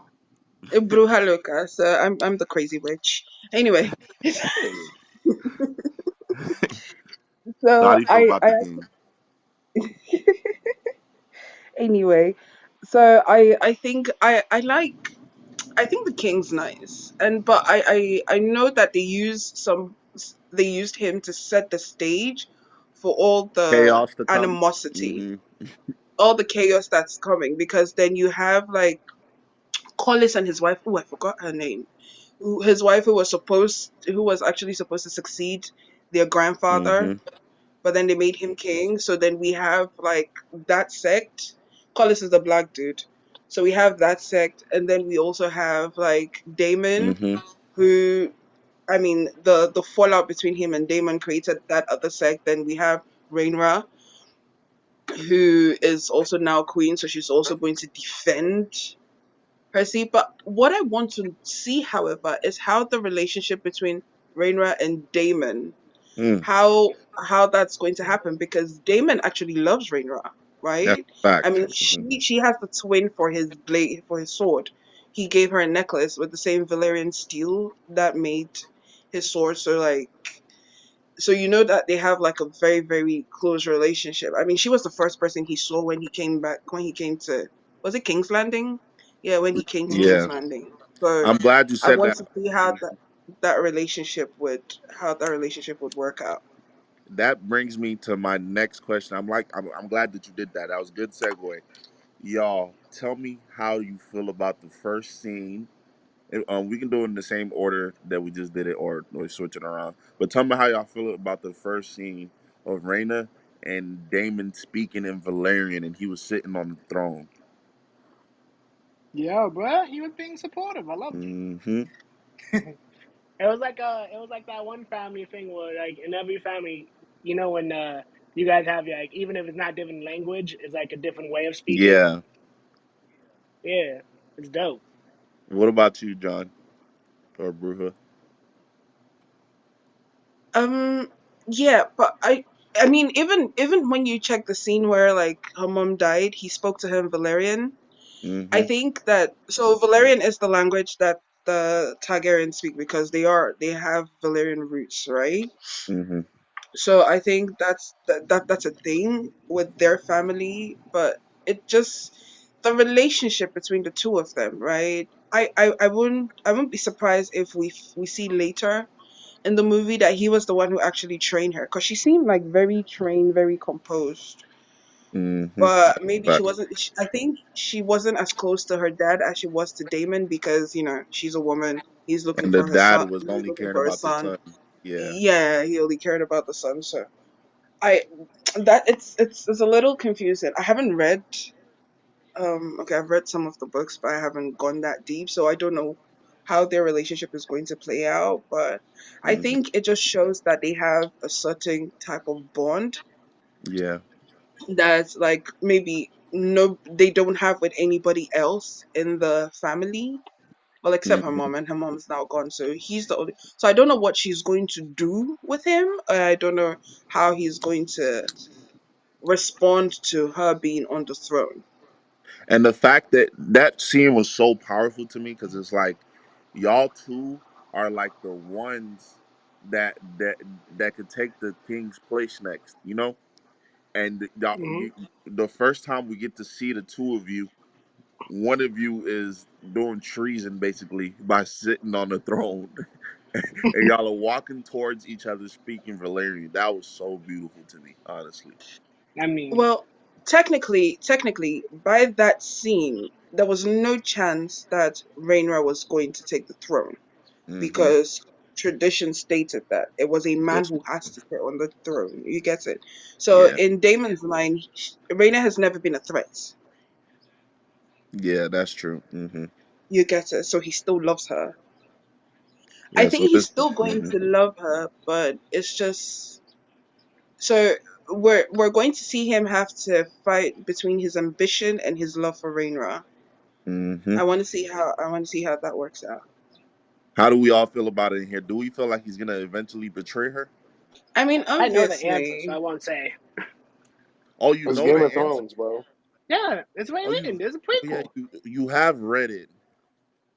Speaker 9: Bruja Loca. So I'm the crazy witch. Anyway,
Speaker 2: Hey,
Speaker 1: So how
Speaker 9: so
Speaker 1: do you feel about
Speaker 9: I
Speaker 1: the king?
Speaker 9: anyway, so I think I like, I think the king's nice, and but I know that they used him to set the stage for all the
Speaker 1: Chaos to come.
Speaker 9: animosity,
Speaker 1: Hmm.
Speaker 9: all the chaos that's coming, because then you have like Collis and his wife. Oh, I forgot her name. His wife, who was actually supposed to succeed their grandfather,
Speaker 1: Hmm.
Speaker 9: but then they made him king. So then we have like that sect. Collis is the black dude. So we have that sect, and then we also have like Damon,
Speaker 1: Hmm.
Speaker 9: who, I mean, the fallout between him and Damon created that other sect. Then we have Rhaenyra, who is also now queen, so she's also going to defend her seat. But what I want to see, however, is how the relationship between Rhaenyra and Damon,
Speaker 1: Mm.
Speaker 9: how that's going to happen, because Damon actually loves Rhaenyra,
Speaker 1: That's
Speaker 9: right?
Speaker 1: a
Speaker 9: I
Speaker 1: fact.
Speaker 9: mean,
Speaker 1: Hmm.
Speaker 9: she has the twin for his blade, for his sword. He gave her a necklace with the same Valyrian steel that made his sword. So like, so you know that they have like a very very close relationship. I mean, she was the first person he saw when he came back, when he came to, was it King's Landing? Yeah, when he came to King's
Speaker 1: Yeah,
Speaker 9: Landing. So
Speaker 1: I'm glad you
Speaker 9: I
Speaker 1: said
Speaker 9: want
Speaker 1: that.
Speaker 9: to see how
Speaker 1: Mhm.
Speaker 9: that relationship would, how that relationship would work out.
Speaker 1: That brings me to my next question. I'm glad that you did that. That was a good segue. Y'all, tell me how you feel about the first scene. We can do it in the same order that we just did it, or switch it around. But tell me how y'all feel about the first scene of Raina and Damon speaking in Valerian, and he was sitting on the throne.
Speaker 5: Yo, bro, he was being supportive. I loved it.
Speaker 1: Hmm.
Speaker 5: It was like that one family thing where like in every family, when you guys have like even if it's not different language, it's like a different way of speaking.
Speaker 1: Yeah.
Speaker 5: Yeah, it's dope.
Speaker 1: What about you, John or Bruja?
Speaker 9: Um, yeah, but I mean, even when you check the scene where like her mom died, he spoke to her in Valerian. I
Speaker 1: Hmm.
Speaker 9: think that, so Valerian is the language that the Targaryens speak, because they have Valerian roots, right?
Speaker 1: Hmm.
Speaker 9: So I think that's a thing with their family, but it just, the relationship between the two of them, right? I wouldn't be surprised if we see later in the movie that he was the one who actually trained her, because she seemed like very trained, very composed.
Speaker 1: Mm-hmm.
Speaker 9: But maybe she
Speaker 1: But
Speaker 9: wasn't. I think she wasn't as close to her dad as she was to Damon because she's a woman. He's looking
Speaker 1: and the
Speaker 9: for her
Speaker 1: dad
Speaker 9: son.
Speaker 1: was
Speaker 9: He's
Speaker 1: only
Speaker 9: looking
Speaker 1: caring
Speaker 9: for his
Speaker 1: about the
Speaker 9: son.
Speaker 1: son. Yeah.
Speaker 9: Yeah, he only cared about the son. So I that it's a little confusing. I haven't read. Okay, I've read some of the books, but I haven't gone that deep, so I don't know how their relationship is going to play out. But I
Speaker 1: Hmm.
Speaker 9: think it just shows that they have a certain type of bond
Speaker 1: Yeah.
Speaker 9: that's like maybe no they don't have with anybody else in the family. Well, except her
Speaker 1: Hmm.
Speaker 9: mom, and her mom's now gone, so he's the only. So I don't know what she's going to do with him. I don't know how he's going to respond to her being on the throne.
Speaker 1: And the fact that that scene was so powerful to me because it's like y'all two are like the ones that that could take the king's place next, you know. And y'all,
Speaker 5: Hmm.
Speaker 1: the first time we get to see the two of you, one of you is doing treason basically by sitting on the throne, and y'all are walking towards each other speaking Valerian. That was so beautiful to me, honestly.
Speaker 5: I mean,
Speaker 9: Well, technically, by that scene, there was no chance that Rhaenyra was going to take the throne
Speaker 1: Hmm.
Speaker 9: because tradition stated that it was a man
Speaker 1: Yes.
Speaker 9: who has to sit on the throne. You get it? So
Speaker 1: Yeah.
Speaker 9: in Damon's mind, Rhaenyra has never been a threat.
Speaker 1: Yeah, that's true. Hmm.
Speaker 9: You get it? So he still loves her. I
Speaker 1: Yeah.
Speaker 9: think
Speaker 1: So
Speaker 9: he's
Speaker 1: this.
Speaker 9: still going
Speaker 1: Hmm.
Speaker 9: to love her, but it's just so we're going to see him have to fight between his ambition and his love for Rhaenyra.
Speaker 1: Hmm.
Speaker 9: I want to see how that works out.
Speaker 1: How do we all feel about it in here? Do we feel like he's gonna eventually betray her?
Speaker 9: I mean,
Speaker 5: I know the answer, so I
Speaker 9: obviously,
Speaker 5: won't say.
Speaker 1: Oh, you
Speaker 2: It's
Speaker 1: know
Speaker 2: Game
Speaker 1: the
Speaker 2: of
Speaker 1: answer.
Speaker 2: Thrones, bro.
Speaker 5: Yeah, it's
Speaker 1: Oh,
Speaker 5: Raylene.
Speaker 1: you.
Speaker 5: There's a
Speaker 1: Oh, yeah.
Speaker 5: prequel.
Speaker 1: You have read it.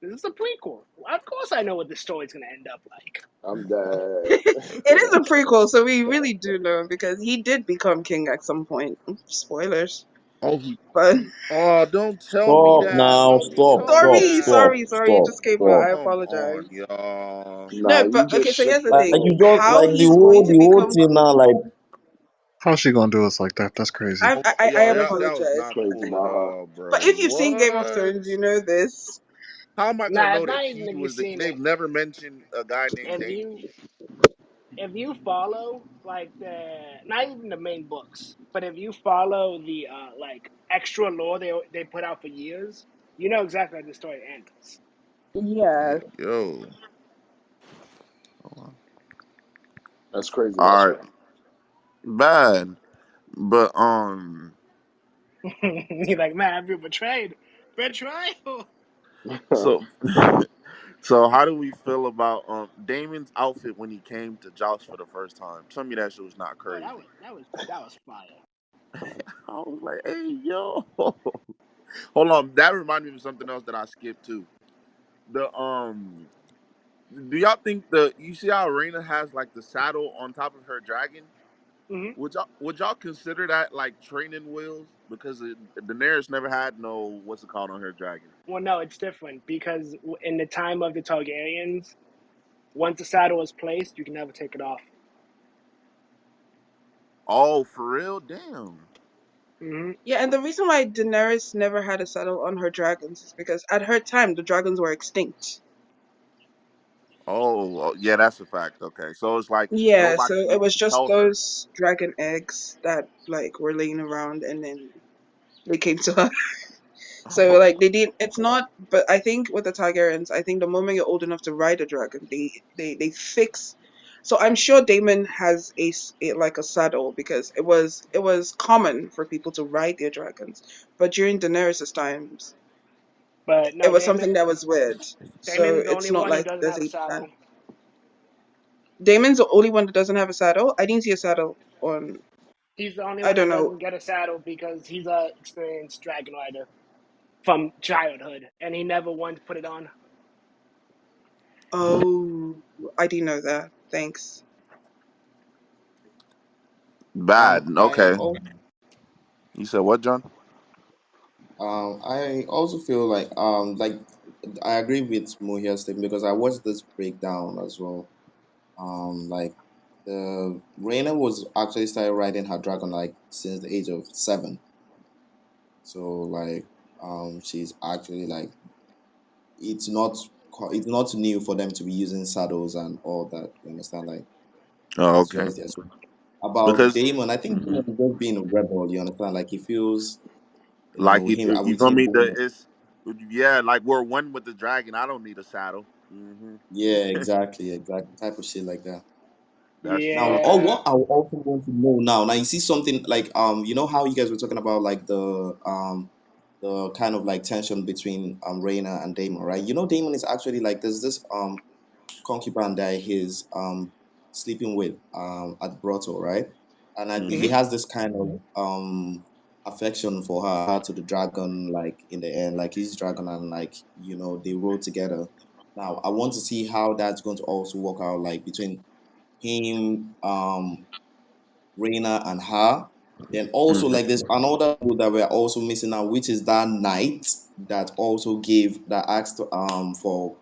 Speaker 5: This is a prequel. Of course, I know what the story's gonna end up like.
Speaker 2: I'm dead.
Speaker 9: it is a prequel, so we really do know because he did become king at some point. Spoilers,
Speaker 1: Oh,
Speaker 9: but
Speaker 1: oh, don't tell me
Speaker 4: Stop
Speaker 1: that.
Speaker 4: now.
Speaker 1: Why would you
Speaker 4: Stop.
Speaker 1: tell me
Speaker 4: Stop.
Speaker 1: that?
Speaker 4: Stop.
Speaker 9: sorry, it
Speaker 4: Stop.
Speaker 9: just came out.
Speaker 4: Stop.
Speaker 9: I
Speaker 1: Come on,
Speaker 9: apologize.
Speaker 1: y'all.
Speaker 2: Nah,
Speaker 9: No,
Speaker 2: you
Speaker 9: but okay,
Speaker 2: just
Speaker 9: so
Speaker 2: shook
Speaker 9: here's the
Speaker 4: Like
Speaker 9: thing:
Speaker 2: people.
Speaker 4: you just
Speaker 9: how
Speaker 4: like
Speaker 9: he's going to
Speaker 4: the whole
Speaker 9: become
Speaker 4: thing now. Like
Speaker 10: How's she gonna do us like that? That's crazy.
Speaker 1: Oh,
Speaker 9: I
Speaker 1: y'all, that was
Speaker 9: apologize.
Speaker 1: not
Speaker 2: Crazy
Speaker 1: cool at
Speaker 2: about her.
Speaker 1: all,
Speaker 9: But
Speaker 1: bro.
Speaker 9: if you've seen Game of
Speaker 1: What?
Speaker 9: Thrones, you know this.
Speaker 1: How am I gonna
Speaker 5: Nah,
Speaker 1: know
Speaker 5: it's
Speaker 1: that
Speaker 5: not even
Speaker 1: he
Speaker 5: if you've
Speaker 1: was the?
Speaker 5: seen
Speaker 1: They've
Speaker 5: it.
Speaker 1: never mentioned a guy named
Speaker 5: If
Speaker 1: Damon.
Speaker 5: you if you follow like the not even the main books, but if you follow the like extra lore they put out for years, you know exactly how the story ends.
Speaker 9: Yeah.
Speaker 1: Yo.
Speaker 2: That's crazy
Speaker 1: All
Speaker 2: work.
Speaker 1: right, bad, but
Speaker 5: You're like, man, I feel betrayed. Betrayal.
Speaker 1: so so how do we feel about Damon's outfit when he came to Joust for the first time? Tell me that shit was not
Speaker 5: Oh,
Speaker 1: crazy.
Speaker 5: that was fire.
Speaker 1: I was like, hey yo. Hold on, that reminded me of something else that I skipped too. The do y'all think the you see how Arena has like the saddle on top of her dragon?
Speaker 5: Hmm.
Speaker 1: Would y'all consider that like training wheels? Because Daenerys never had no what's it called on her dragon.
Speaker 5: Well, no, it's different because in the time of the Targaryens, once the saddle is placed, you can never take it off.
Speaker 1: Oh, for real? Damn.
Speaker 5: Hmm.
Speaker 9: Yeah, and the reason why Daenerys never had a saddle on her dragons is because at her time the dragons were extinct.
Speaker 1: Oh, yeah, that's a fact. Okay, so it's like
Speaker 9: Yeah, so
Speaker 1: nobody can
Speaker 9: it was
Speaker 1: even
Speaker 9: just
Speaker 1: tell her.
Speaker 9: those dragon eggs that like were laying around and then they came to her. So
Speaker 1: Oh,
Speaker 9: like they didn't it's not but I think with the Targaryens, I think the moment you're old enough to ride a dragon, they fix so I'm sure Daemon has like a saddle because it was common for people to ride their dragons. But during Daenerys' times,
Speaker 5: But
Speaker 9: it
Speaker 5: no,
Speaker 9: was something that was weird. So
Speaker 5: Damon's the
Speaker 9: it's
Speaker 5: only
Speaker 9: not
Speaker 5: one who
Speaker 9: like
Speaker 5: doesn't
Speaker 9: there's
Speaker 5: have a
Speaker 9: a
Speaker 5: saddle.
Speaker 9: Daemon's the only one that doesn't have a saddle. I didn't see a saddle on.
Speaker 5: He's the only
Speaker 9: I
Speaker 5: one
Speaker 9: don't
Speaker 5: that
Speaker 9: know.
Speaker 5: doesn't get a saddle because he's a experienced dragon rider from childhood, and he never once put it on.
Speaker 9: Oh, I didn't know that. Thanks.
Speaker 1: bad.
Speaker 8: I
Speaker 1: Okay,
Speaker 8: also
Speaker 1: you said what, John?
Speaker 8: I also feel like I agree with Mohia's statement because I watched this breakdown as well. Like the Reina was actually started riding her dragon like since the age of 7. So like she's actually like it's not it's not new for them to be using saddles and all that. You understand? Like
Speaker 1: Oh,
Speaker 8: it's
Speaker 1: okay.
Speaker 8: just there. So about
Speaker 1: Because
Speaker 8: Damon, I think
Speaker 1: mhm,
Speaker 8: Damon is just being a rebel. You understand? Like he feels,
Speaker 1: like he,
Speaker 8: him
Speaker 1: you
Speaker 8: with
Speaker 1: feel
Speaker 8: him
Speaker 1: me?
Speaker 8: going.
Speaker 1: It's yeah, like we're one with the dragon. I don't need a saddle.
Speaker 8: Yeah, exactly, exactly. Type of shit like that.
Speaker 1: That's
Speaker 8: Now,
Speaker 1: true.
Speaker 8: or
Speaker 5: Yeah.
Speaker 8: what I would also want to know now. Now you see something like you know how you guys were talking about like the kind of like tension between Reina and Damon, right? You know, Damon is actually like there's this concubine that he's sleeping with at the brothel, right? And I think he
Speaker 1: Hmm.
Speaker 8: has this kind of affection for her to the dragon, like in the end, like his dragon, and like they rode together. Now I want to see how that's going to also work out, like between him, Reina, and her. Then also
Speaker 1: Hmm.
Speaker 8: like there's another role that we're also missing out, which is that knight that also gave that asked for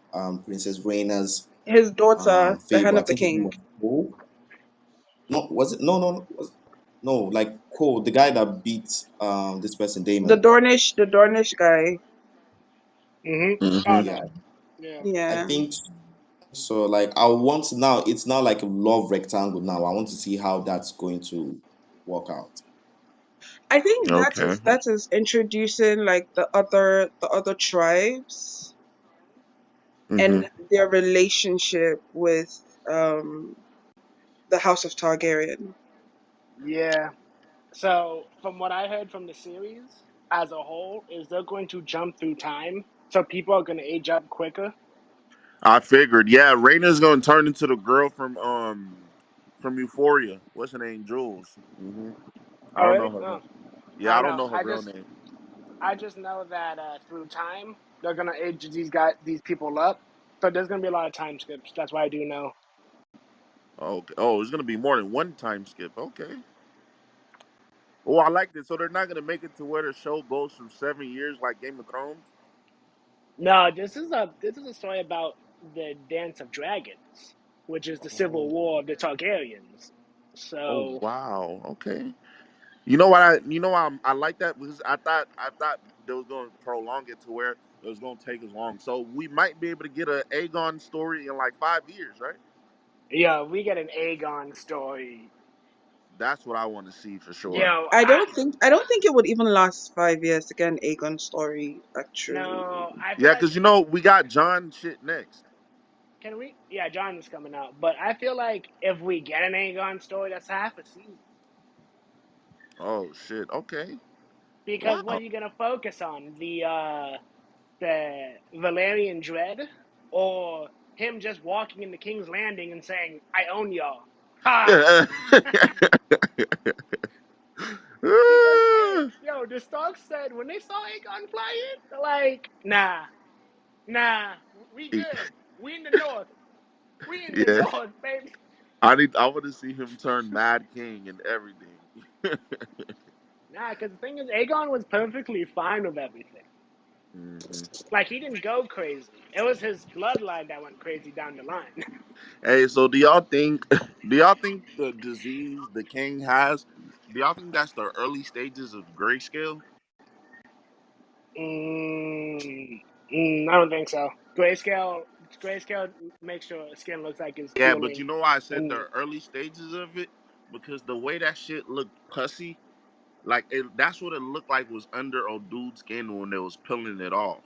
Speaker 8: Princess Reina's
Speaker 9: His daughter, the
Speaker 8: favor.
Speaker 9: hand
Speaker 8: I
Speaker 9: of the
Speaker 8: think his name
Speaker 9: king.
Speaker 8: was Cole. No, was it? No, no, no. No, like Cole, the guy that beat this person Damon.
Speaker 9: The Dornish guy.
Speaker 5: Mhm. Oh
Speaker 1: Hmm.
Speaker 5: no.
Speaker 8: Yeah,
Speaker 5: Yeah.
Speaker 8: I
Speaker 9: Yeah.
Speaker 8: think so. Like I want now. It's now like a love rectangle. Now I want to see how that's going to work out.
Speaker 9: I think that
Speaker 1: Okay.
Speaker 9: is introducing like the other tribes
Speaker 1: Hmm.
Speaker 9: and their relationship with um the House of Targaryen.
Speaker 5: Yeah. So from what I heard from the series as a whole, is they're going to jump through time, so people are going to age up quicker.
Speaker 1: I figured. Yeah, Raina's gonna turn into the girl from Euphoria. What's her name? Jules. I
Speaker 5: Oh
Speaker 1: don't know
Speaker 5: really?
Speaker 1: her.
Speaker 5: No.
Speaker 1: Yeah,
Speaker 5: I
Speaker 1: I
Speaker 5: don't
Speaker 1: don't
Speaker 5: know.
Speaker 1: know her real name.
Speaker 5: I just know that through time they're gonna age these people up. So there's gonna be a lot of time skips. That's why I do know.
Speaker 1: Oh, okay. Oh, it's gonna be more than one time skip. Okay. Oh, I like this. So they're not gonna make it to where the show goes from 7 years like Game of Thrones.
Speaker 5: No, this is a story about the Dance of Dragons, which is the civil
Speaker 1: Oh,
Speaker 5: war of the Targaryens.
Speaker 1: oh
Speaker 5: So
Speaker 1: wow. Okay. You know what? I like that because I thought they was gonna prolong it to where it was gonna take as long. So we might be able to get a Aegon story in like 5 years, right?
Speaker 5: yeah, we get an Aegon story.
Speaker 1: That's what I want to see for sure.
Speaker 5: Yo,
Speaker 9: I don't think it would even last 5 years to get an Aegon story, actually.
Speaker 5: no, I feel
Speaker 1: Yeah,
Speaker 5: like
Speaker 1: because we got John shit next.
Speaker 5: can we? Yeah, John is coming out, but I feel like if we get an Aegon story, that's half a season.
Speaker 1: Oh shit. Okay.
Speaker 5: Because what
Speaker 1: Wow.
Speaker 5: are you gonna focus on? The Valerian Dread, or him just walking into King's Landing and saying, "I own y'all." Ha! Because the Starks said when they saw Aegon flying, they're like, nah, we good. We in the north. We in the
Speaker 1: Yeah.
Speaker 5: north, baby.
Speaker 1: I want to see him turn Mad King and everything.
Speaker 5: Nah, because the thing is, Aegon was perfectly fine with everything.
Speaker 1: Hmm.
Speaker 5: Like he didn't go crazy. It was his bloodline that went crazy down the line.
Speaker 1: Hey, so do y'all think do y'all think the disease the king has, do y'all think that's the early stages of grayscale?
Speaker 5: I don't think so. Grayscale makes sure skin looks like it's
Speaker 1: Yeah, but you
Speaker 5: healing,
Speaker 1: know why I said
Speaker 5: and
Speaker 1: the early stages of it? Because the way that shit looked pussy, like that's what it looked like was under old dude's skin when they was peeling it off.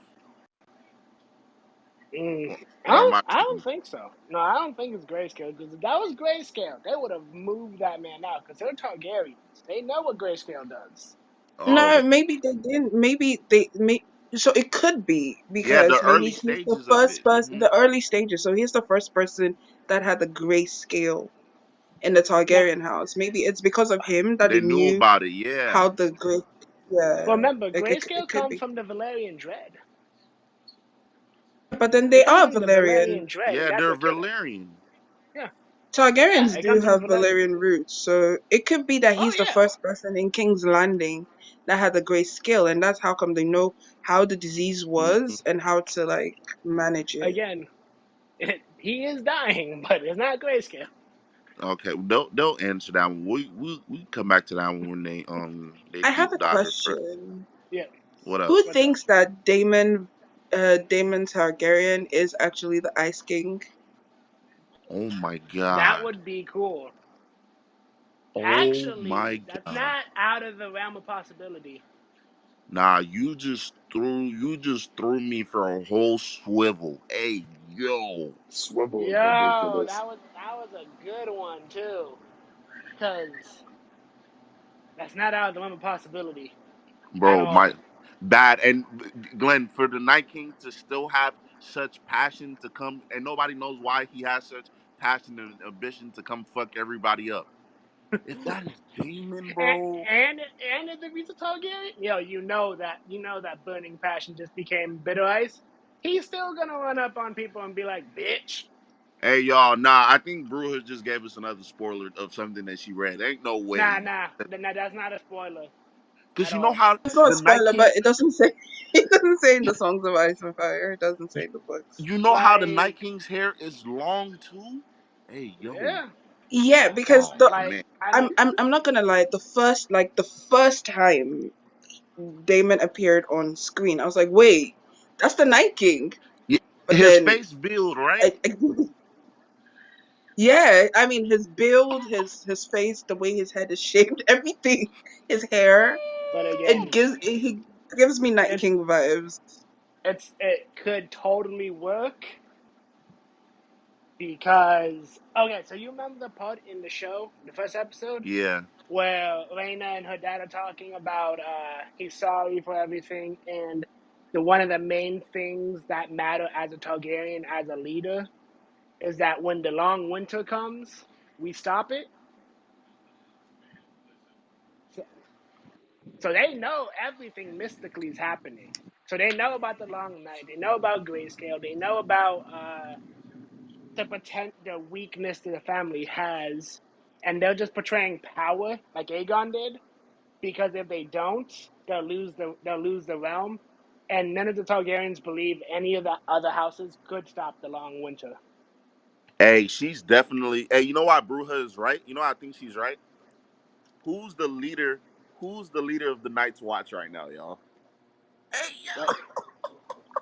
Speaker 5: mm,
Speaker 1: Or, or am I
Speaker 5: I don't
Speaker 1: tripping?
Speaker 5: think so. No, I don't think it's grayscale because if that was grayscale, they would have moved that man out because they're Targaryens. They know what grayscale does.
Speaker 1: Oh,
Speaker 9: No, maybe they didn't. Maybe they may. So it could be
Speaker 1: yeah, the
Speaker 9: because maybe
Speaker 1: early
Speaker 9: he's the
Speaker 1: stages of
Speaker 9: first
Speaker 1: it.
Speaker 9: person, the early stages. So he's the first person that had the grayscale in the
Speaker 5: Now,
Speaker 9: Targaryen house. Maybe it's because of him that
Speaker 1: They
Speaker 9: they
Speaker 1: knew
Speaker 9: knew
Speaker 1: about it. Yeah.
Speaker 9: how the gray.
Speaker 5: but
Speaker 9: Yeah,
Speaker 5: remember,
Speaker 9: it
Speaker 5: grayscale
Speaker 9: could
Speaker 5: comes
Speaker 9: be.
Speaker 5: from the Valerian Dread.
Speaker 9: But then
Speaker 5: It
Speaker 9: they
Speaker 5: comes
Speaker 9: are
Speaker 5: from the Valerian
Speaker 9: Valerian.
Speaker 5: Dread, and
Speaker 1: Yeah,
Speaker 5: that's
Speaker 1: they're
Speaker 5: what killed him.
Speaker 1: Valerian.
Speaker 5: Yeah, yeah,
Speaker 9: Targaryens
Speaker 5: it
Speaker 9: do
Speaker 5: comes from
Speaker 9: have
Speaker 5: Valerian.
Speaker 9: Valyrian roots, so it could be that
Speaker 5: Oh
Speaker 9: he's the
Speaker 5: yeah,
Speaker 9: first person in King's Landing that had the great skill, and that's how come they know how the disease
Speaker 1: Mhm.
Speaker 9: was and how to like manage it.
Speaker 5: again, he is dying, but it's not grayscale.
Speaker 1: Okay, they'll answer that one. We come back to that one when they
Speaker 9: I have
Speaker 1: deep
Speaker 9: a
Speaker 1: dive. But
Speaker 9: question.
Speaker 5: Yeah.
Speaker 1: What up?
Speaker 9: Who
Speaker 5: What's up?
Speaker 9: thinks that Daemon Targaryen is actually the Ice King?
Speaker 1: Oh my
Speaker 5: That
Speaker 1: god.
Speaker 5: would be cool.
Speaker 1: Oh my
Speaker 5: Actually, that's
Speaker 1: god.
Speaker 5: not out of the realm of possibility.
Speaker 1: Nah, you just threw me for a whole swivel. Hey, yo.
Speaker 2: Swivel is
Speaker 5: Yo,
Speaker 2: ridiculous.
Speaker 5: that was a good one too, cause that's not out of the realm of possibility at
Speaker 1: Bro, my
Speaker 5: all.
Speaker 1: bad. And Glenn, for the Night King to still have such passion to come, and nobody knows why he has such passion and ambition to come fuck everybody up. If that is Damon,
Speaker 5: and
Speaker 1: bro.
Speaker 5: and if the Visa Targaryen, yo, you know that burning passion just became bitter ice. He's still gonna run up on people and be like, "Bitch."
Speaker 1: Hey y'all, nah, I think Brewer just gave us another spoiler of something that she read. Ain't no
Speaker 5: Nah,
Speaker 1: way.
Speaker 5: nah, nah, that's not a spoiler
Speaker 1: Cause
Speaker 5: at
Speaker 1: you know
Speaker 5: all.
Speaker 1: how
Speaker 9: It's not a
Speaker 1: the Night
Speaker 9: spoiler,
Speaker 1: King
Speaker 9: but it doesn't say it doesn't say in the Songs of Ice and Fire. It doesn't say
Speaker 1: you,
Speaker 9: in the books.
Speaker 1: you know how the Night
Speaker 5: Like,
Speaker 1: King's hair is long too? Hey yo.
Speaker 5: yeah,
Speaker 9: Yeah, because
Speaker 1: Oh
Speaker 9: the
Speaker 5: like
Speaker 1: man.
Speaker 5: I mean,
Speaker 9: I'm not gonna lie, the first time Damon appeared on screen, I was like, wait, that's the Night King.
Speaker 1: Yeah,
Speaker 9: But
Speaker 1: his
Speaker 9: then
Speaker 1: face build, right?
Speaker 9: yeah, I mean his build, his face, the way his head is shaped, everything, his hair,
Speaker 5: but
Speaker 9: it
Speaker 5: again,
Speaker 9: gives me Night
Speaker 5: it's
Speaker 9: King vibes.
Speaker 5: it could totally work because okay, so you remember the part in the show, the first episode,
Speaker 1: Yeah.
Speaker 5: where Lena and her dad are talking about he's sorry for everything and the one of the main things that matter as a Targaryen as a leader is that when the long winter comes, we stop it. So, so they know everything mystically is happening. So they know about the long night. They know about grayscale. They know about the weakness that the family has, and they're just portraying power like Aegon did. Because if they don't, they'll lose the realm, and none of the Targaryens believe any of the other houses could stop the long winter.
Speaker 1: Hey, she's definitely. Hey, you know why Bruja is right? You know I think she's right. Who's the leader? Who's the leader of the Night's Watch right now, y'all? Hey,
Speaker 5: That
Speaker 1: yo,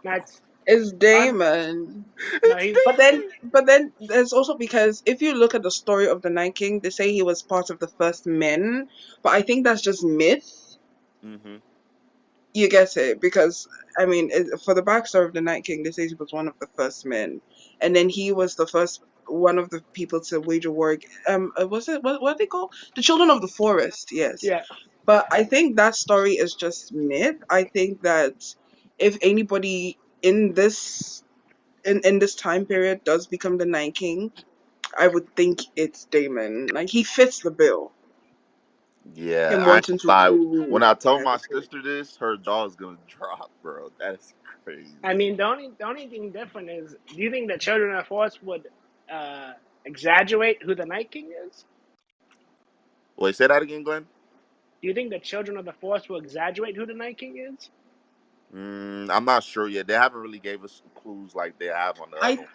Speaker 5: that's
Speaker 9: It's
Speaker 5: un,
Speaker 9: Damon.
Speaker 5: no,
Speaker 1: it's
Speaker 5: he's
Speaker 1: Damon.
Speaker 9: But then there's also because if you look at the story of the Night King, they say he was part of the first men, but I think that's just myth.
Speaker 1: Mm-hmm.
Speaker 9: You get it? Because I mean, for the backstory of the Night King, they say he was one of the first men, and then he was the first one of the people to wage a war. Was it what are they called? The Children of the Forest. Yes,
Speaker 5: yeah.
Speaker 9: but I think that story is just myth. I think that if anybody in this time period does become the Night King, I would think it's Damon. Like he fits the bill.
Speaker 1: Yeah,
Speaker 9: Him
Speaker 1: I ain't
Speaker 9: wanting to
Speaker 1: gonna lie. When
Speaker 9: rule
Speaker 1: I told
Speaker 9: and
Speaker 1: my
Speaker 9: everything.
Speaker 1: sister this, her jaw's gonna drop, bro. That's
Speaker 5: I
Speaker 1: crazy.
Speaker 5: mean, the only thing different is, do you think the Children of the Force would uh, exaggerate who the Night King is?
Speaker 1: Wait, say that again, Glenn.
Speaker 5: Do you think the Children of the Force will exaggerate who the Night King is?
Speaker 1: I'm not sure yet. They haven't really gave us clues like they have on the other
Speaker 9: I
Speaker 1: one.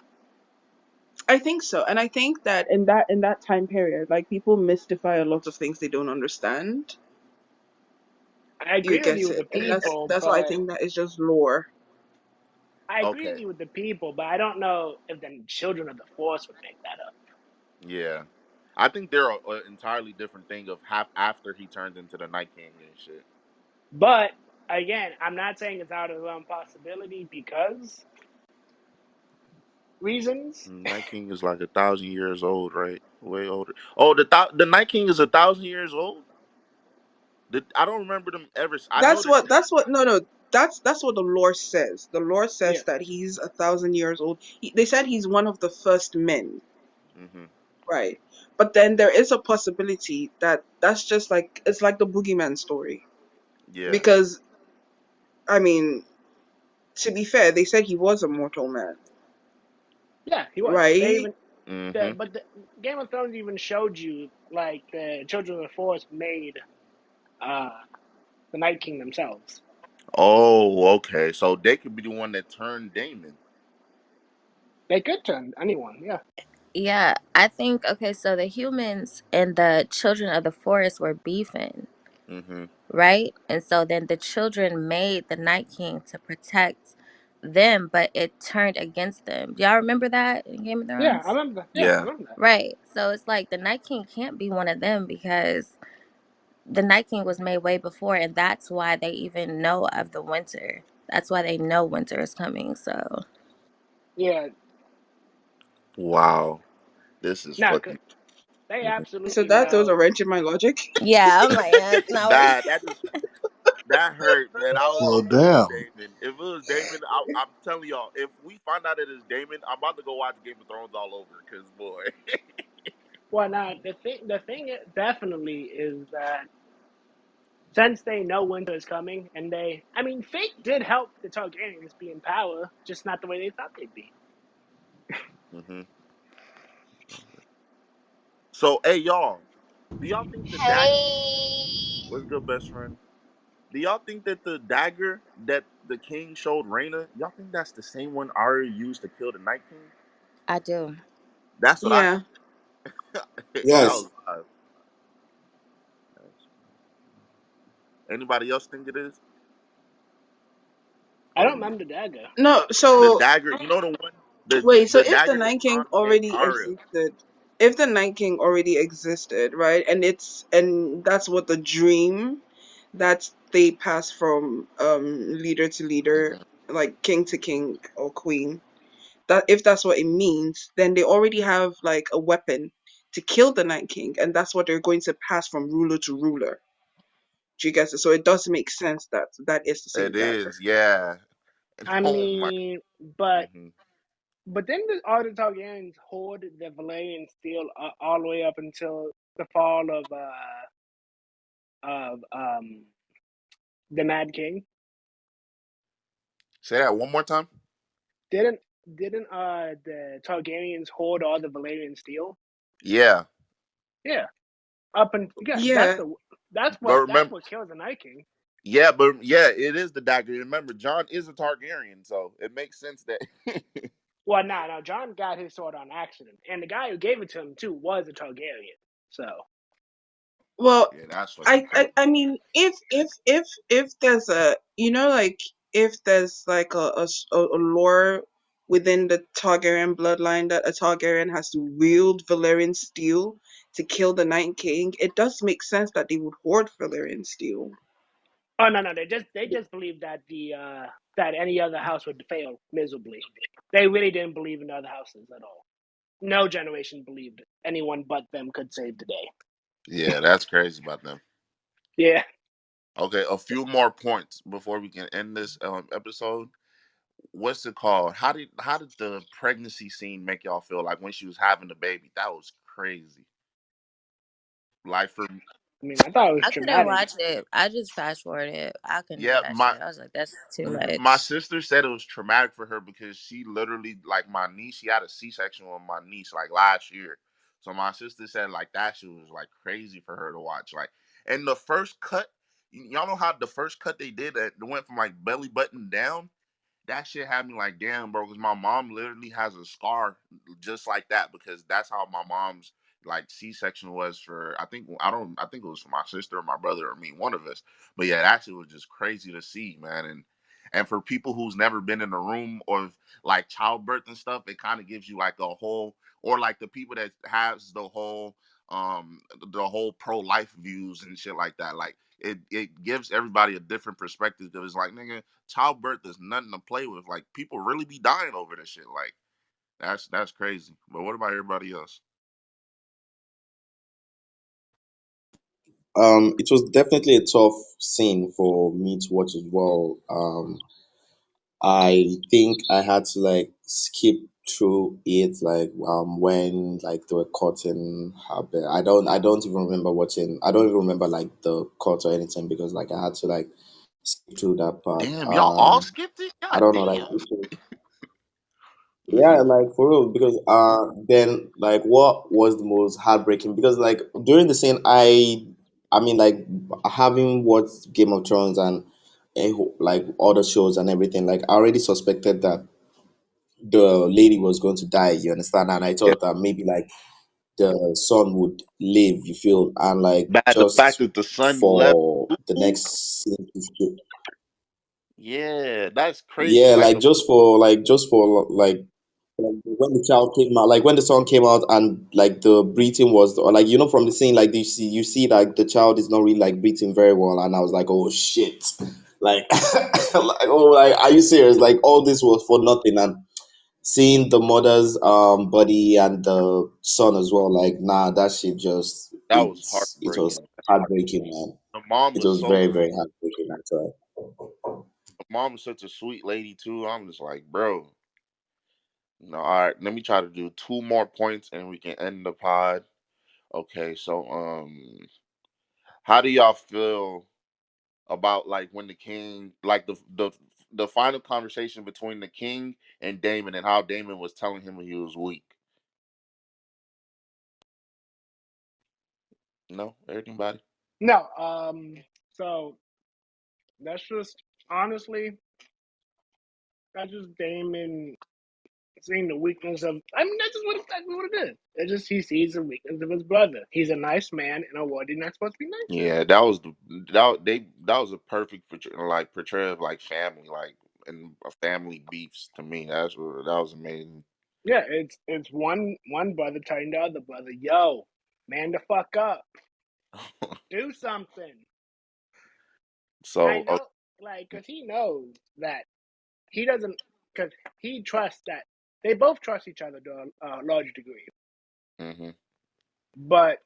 Speaker 9: I think so, and I think that in that time period, like people mystify a lot of things they don't understand.
Speaker 5: I
Speaker 9: You
Speaker 5: agree with
Speaker 9: get
Speaker 5: you with
Speaker 9: it,
Speaker 5: the
Speaker 9: and that's
Speaker 5: people,
Speaker 9: that's why I
Speaker 5: but
Speaker 9: think that is just lore.
Speaker 5: I agree with
Speaker 1: Okay.
Speaker 5: you with the people, but I don't know if the Children of the Force would make that up.
Speaker 1: Yeah. I think they're an entirely different thing of half after he turned into the Night King and shit.
Speaker 5: But again, I'm not saying it's out of the realm possibility because reasons.
Speaker 1: Night King is like 1,000 years old, right? Way older. Oh, the Night King is 1,000 years old. I don't remember them ever. I know that.
Speaker 9: That's what no, that's what the lore says. The lore
Speaker 5: Yeah,
Speaker 9: says that he's 1,000 years old. They said he's one of the first men,
Speaker 1: Hmm.
Speaker 9: right? But then there is a possibility that that's just like it's like the boogeyman story.
Speaker 1: Yeah.
Speaker 9: Because I mean, to be fair, they said he was a mortal man,
Speaker 5: yeah, he was. They
Speaker 9: right?
Speaker 5: even
Speaker 1: Hmm.
Speaker 5: the Game of Thrones even showed you like the Children of the Force made uh the Night King themselves.
Speaker 1: Oh, okay. So they could be the one that turned Damon.
Speaker 5: They could turn anyone. Yeah,
Speaker 11: Yeah, I think okay, so the humans and the children of the forest were beefing.
Speaker 1: Hmm.
Speaker 11: right? And so then the children made the Night King to protect them, but it turned against them. Y'all remember that in Game of
Speaker 5: Yeah, I
Speaker 11: Thrones?
Speaker 5: remember that. Yeah, I
Speaker 1: Yeah.
Speaker 5: remember that.
Speaker 11: Right. So it's like the Night King can't be one of them because the Night King was made way before, and that's why they even know of the winter. That's why they know winter is coming. So
Speaker 5: Yeah,
Speaker 1: Wow. This is
Speaker 5: nah, 'cause
Speaker 1: fucking.
Speaker 5: they
Speaker 1: Mhm.
Speaker 9: So
Speaker 5: absolutely
Speaker 9: that throws a
Speaker 5: know.
Speaker 9: wrench in my logic.
Speaker 11: yeah, I'm like, yeah, it's not working.
Speaker 1: That just that hurt, man. I was
Speaker 10: Well,
Speaker 1: hoping it was
Speaker 10: damn.
Speaker 1: Damon. If it was Damon, I'm telling y'all, if we find out it is Damon, I'm about to go watch Game of Thrones all over. Cause boy,
Speaker 5: Well, now the thing definitely is that since they know winter is coming, and I mean, fate did help the Targaryens be in power, just not the way they thought they'd be.
Speaker 1: hmm so hey y'all, do y'all think the dagger
Speaker 12: Hey,
Speaker 1: was good, best friend? Do y'all think that the dagger that the king showed Rhaena, y'all think that's the same one Arya used to kill the Night King?
Speaker 11: I do.
Speaker 1: That's what I.
Speaker 9: Yeah.
Speaker 1: That
Speaker 8: Yes.
Speaker 1: was. Anybody else think it is?
Speaker 5: I
Speaker 1: Or
Speaker 5: don't
Speaker 1: me?
Speaker 5: remember the dagger.
Speaker 9: No,
Speaker 1: The
Speaker 9: so
Speaker 1: dagger, you know the one,
Speaker 9: wait, so
Speaker 1: the
Speaker 9: if the
Speaker 1: dagger that
Speaker 9: Night King
Speaker 1: Jon gave
Speaker 9: already
Speaker 1: Arya.
Speaker 9: existed, if the Night King already existed, right, and that's what the dream that they pass from leader to leader,
Speaker 1: Mhm.
Speaker 9: like king to king or queen, that if that's what it means, then they already have like a weapon to kill the Night King, and that's what they're going to pass from ruler to ruler. Do you get it? So it does make sense that that is the same
Speaker 1: It
Speaker 9: dagger.
Speaker 1: is, yeah. And
Speaker 5: I
Speaker 1: oh my.
Speaker 5: mean, but
Speaker 1: hmm
Speaker 5: then all the Targaryens hoard the Valyrian steel all the way up until the fall of the Mad King.
Speaker 1: Say that one more time.
Speaker 5: Didn't didn't the Targaryens hoard all the Valyrian steel?
Speaker 1: Yeah,
Speaker 5: Yeah, up and yeah,
Speaker 9: Yeah.
Speaker 1: but
Speaker 5: that's
Speaker 1: remember,
Speaker 5: what kills the Night King.
Speaker 1: yeah, but yeah, it is the dagger. Remember, John is a Targaryen, so it makes sense that.
Speaker 5: Well, no, John got his sword on accident, and the guy who gave it to him too was a Targaryen. So,
Speaker 9: Well,
Speaker 1: Yeah, that's fucking
Speaker 9: I
Speaker 1: crazy.
Speaker 9: mean, if there's a, you know, like if there's like a lore within the Targaryen bloodline that a Targaryen has to wield Valyrian steel to kill the Night King, it does make sense that they would hoard Valyrian steel.
Speaker 5: oh no, they just believed that that any other house would fail miserably. They really didn't believe in other houses at all. No generation believed anyone but them could save the day.
Speaker 1: Yeah, that's crazy about them.
Speaker 5: Yeah,
Speaker 1: Okay, a few more points before we can end this episode. What's it called? How did the pregnancy scene make y'all feel like when she was having the baby? That was crazy. Like for
Speaker 5: I mean, I thought it was
Speaker 11: I couldn't
Speaker 5: traumatic.
Speaker 11: watch it. I just fast forwarded it. I couldn't do
Speaker 1: yeah,
Speaker 11: that
Speaker 1: my
Speaker 11: shit. I was like, that's too
Speaker 1: my
Speaker 11: much.
Speaker 1: sister said it was traumatic for her because she literally like my niece. She had a C-section with my niece like last year. So my sister said like that shit was like crazy for her to watch. Like, and the first cut, y'all know how the first cut they did that went from like belly button down. That shit had me like, damn, bro, because my mom literally has a scar just like that because that's how my mom's like C-section was for I think it was for my sister or my brother or me, one of us. But yeah, that shit was just crazy to see, man. And for people who's never been in a room of like childbirth and stuff, it kind of gives you like a whole or like the people that has the whole pro life views and shit like that. Like it gives everybody a different perspective. Cause it's like, nigga, childbirth is nothing to play with. Like people really be dying over this shit. Like that's crazy. But what about everybody else?
Speaker 8: It was definitely a tough scene for me to watch as well. I think I had to like skip through it like when like they were cutting her bed. I don't even remember watching. I don't even remember like the cut or anything because like I had to like skip through that part.
Speaker 1: Damn, y'all all skipped it?
Speaker 8: I
Speaker 1: God
Speaker 8: don't know like
Speaker 1: damn.
Speaker 8: yeah, like for real, because then like what was the most heartbreaking? Because like during the scene, I mean like having watched Game of Thrones and like other shows and everything, like I already suspected that the lady was going to die. You understand? And I
Speaker 1: Yeah.
Speaker 8: thought that maybe like the son would live, you feel, and like
Speaker 1: That the fact
Speaker 8: just
Speaker 1: that the son left.
Speaker 8: for the
Speaker 1: Ooh,
Speaker 8: next scene to show-
Speaker 1: yeah, that's crazy.
Speaker 8: yeah,
Speaker 1: Like
Speaker 8: like
Speaker 1: the
Speaker 8: just for like when the child came out, like when the song came out and like the breathing was, or like from the scene, like you see like the child is not really like breathing very well, and I was like, oh shit, like, like, oh, like, are you serious? Like all this was for nothing, and seeing the mother's body and the son as well, like, nah, that shit just,
Speaker 1: that was
Speaker 8: it was
Speaker 1: heartbreaking.
Speaker 8: heartbreaking, man.
Speaker 1: The mom
Speaker 8: It
Speaker 1: was
Speaker 8: was
Speaker 1: so
Speaker 8: very,
Speaker 1: sweet.
Speaker 8: very heartbreaking, actually.
Speaker 1: The mom was such a sweet lady too. I'm just like, bro. No, all right. Let me try to do two more points and we can end the pod. Okay, so how do y'all feel about like when the king, like the final conversation between the king and Damon, and how Damon was telling him he was weak? No, everybody.
Speaker 5: No, so that's just honestly, that's just Damon seeing the weakness of. I mean, that's just exactly what it is. It's just he sees the weakness of his brother. He's a nice man in a world he's not supposed to be nice in.
Speaker 1: Yeah, that was that was a perfect portrayal of like family, like and family beefs to me. That was amazing.
Speaker 5: Yeah, it's one brother telling the other brother, "Yo, man, the fuck up, do something." And I
Speaker 1: So,
Speaker 5: know, like, cause he knows that he doesn't, cause he trusts that they both trust each other to a large degree,
Speaker 1: hmm
Speaker 5: but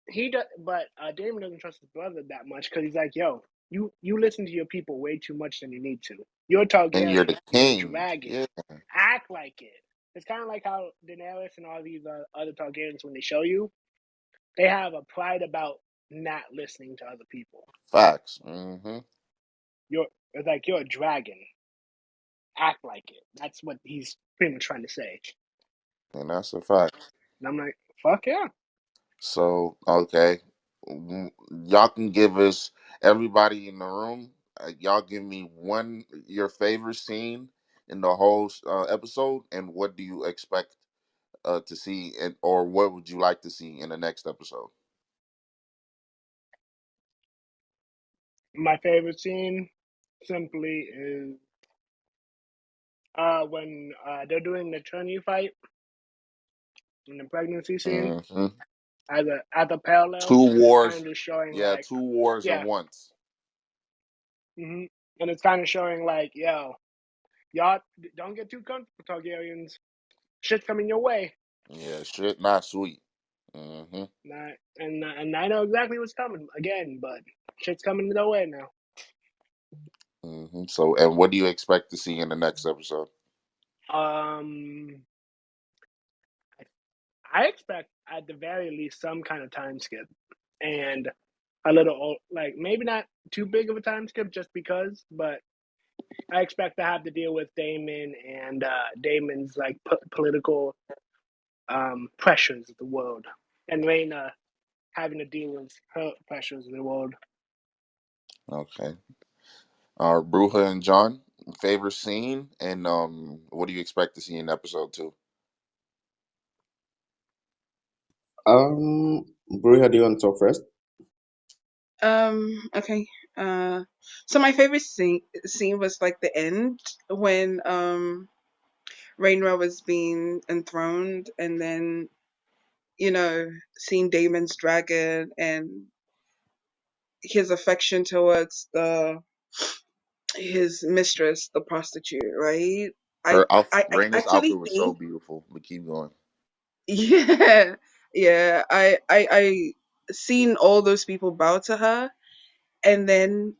Speaker 5: he does, but Damon doesn't trust his brother that much because he's like, "Yo, you listen to your people way too much than you need to. You're a
Speaker 1: and you're
Speaker 5: Targaryen.
Speaker 1: the
Speaker 5: You're a
Speaker 1: king.
Speaker 5: dragon.
Speaker 1: Yeah,
Speaker 5: Act like it." It's kind of like how Daenerys and all these other Targaryens, when they show you, they have a pride about not listening to other people.
Speaker 1: facts.
Speaker 5: It's like you're a dragon. Act like it. That's what he's pretty much trying to say.
Speaker 1: And that's a fact.
Speaker 5: And I'm like, fuck yeah.
Speaker 1: So, okay, y'all can give us, everybody in the room. Y'all give me one your favorite scene in the whole episode, and what do you expect to see, and or what would you like to see in the next episode?
Speaker 5: My favorite scene simply is when they're doing the tourney fight in the pregnancy scene
Speaker 1: hmm
Speaker 5: as a parallel,
Speaker 1: Two
Speaker 5: and it's kind
Speaker 1: wars,
Speaker 5: of just showing
Speaker 1: yeah,
Speaker 5: like,
Speaker 1: two wars at
Speaker 5: yeah,
Speaker 1: once.
Speaker 5: hmm and it's kind of showing like, yo, y'all don't get too comfortable, Targaryens. Shit's coming your way.
Speaker 1: Yeah, shit, not sweet. hmm
Speaker 5: And I know exactly what's coming again, but shit's coming their way now.
Speaker 1: So, and what do you expect to see in the next episode?
Speaker 5: Um, I expect at the very least some kind of time skip and a little like maybe not too big of a time skip just because, but I expect to have to deal with Damon and Damon's like political pressures of the world, and Reina having to deal with her pressures of the world.
Speaker 1: Okay. Bruja and John, favorite scene, and what do you expect to see in episode two?
Speaker 8: Bruja, do you want to talk first?
Speaker 9: Okay. Uh, so my favorite scene was like the end when Rhaenyra was being enthroned, and then seeing Daemon's dragon and his affection towards the his mistress, the prostitute, right? I I
Speaker 1: Raina's
Speaker 9: actually
Speaker 1: outfit was so
Speaker 9: think
Speaker 1: beautiful. But keep going.
Speaker 9: yeah, yeah. I seen all those people bow to her, and then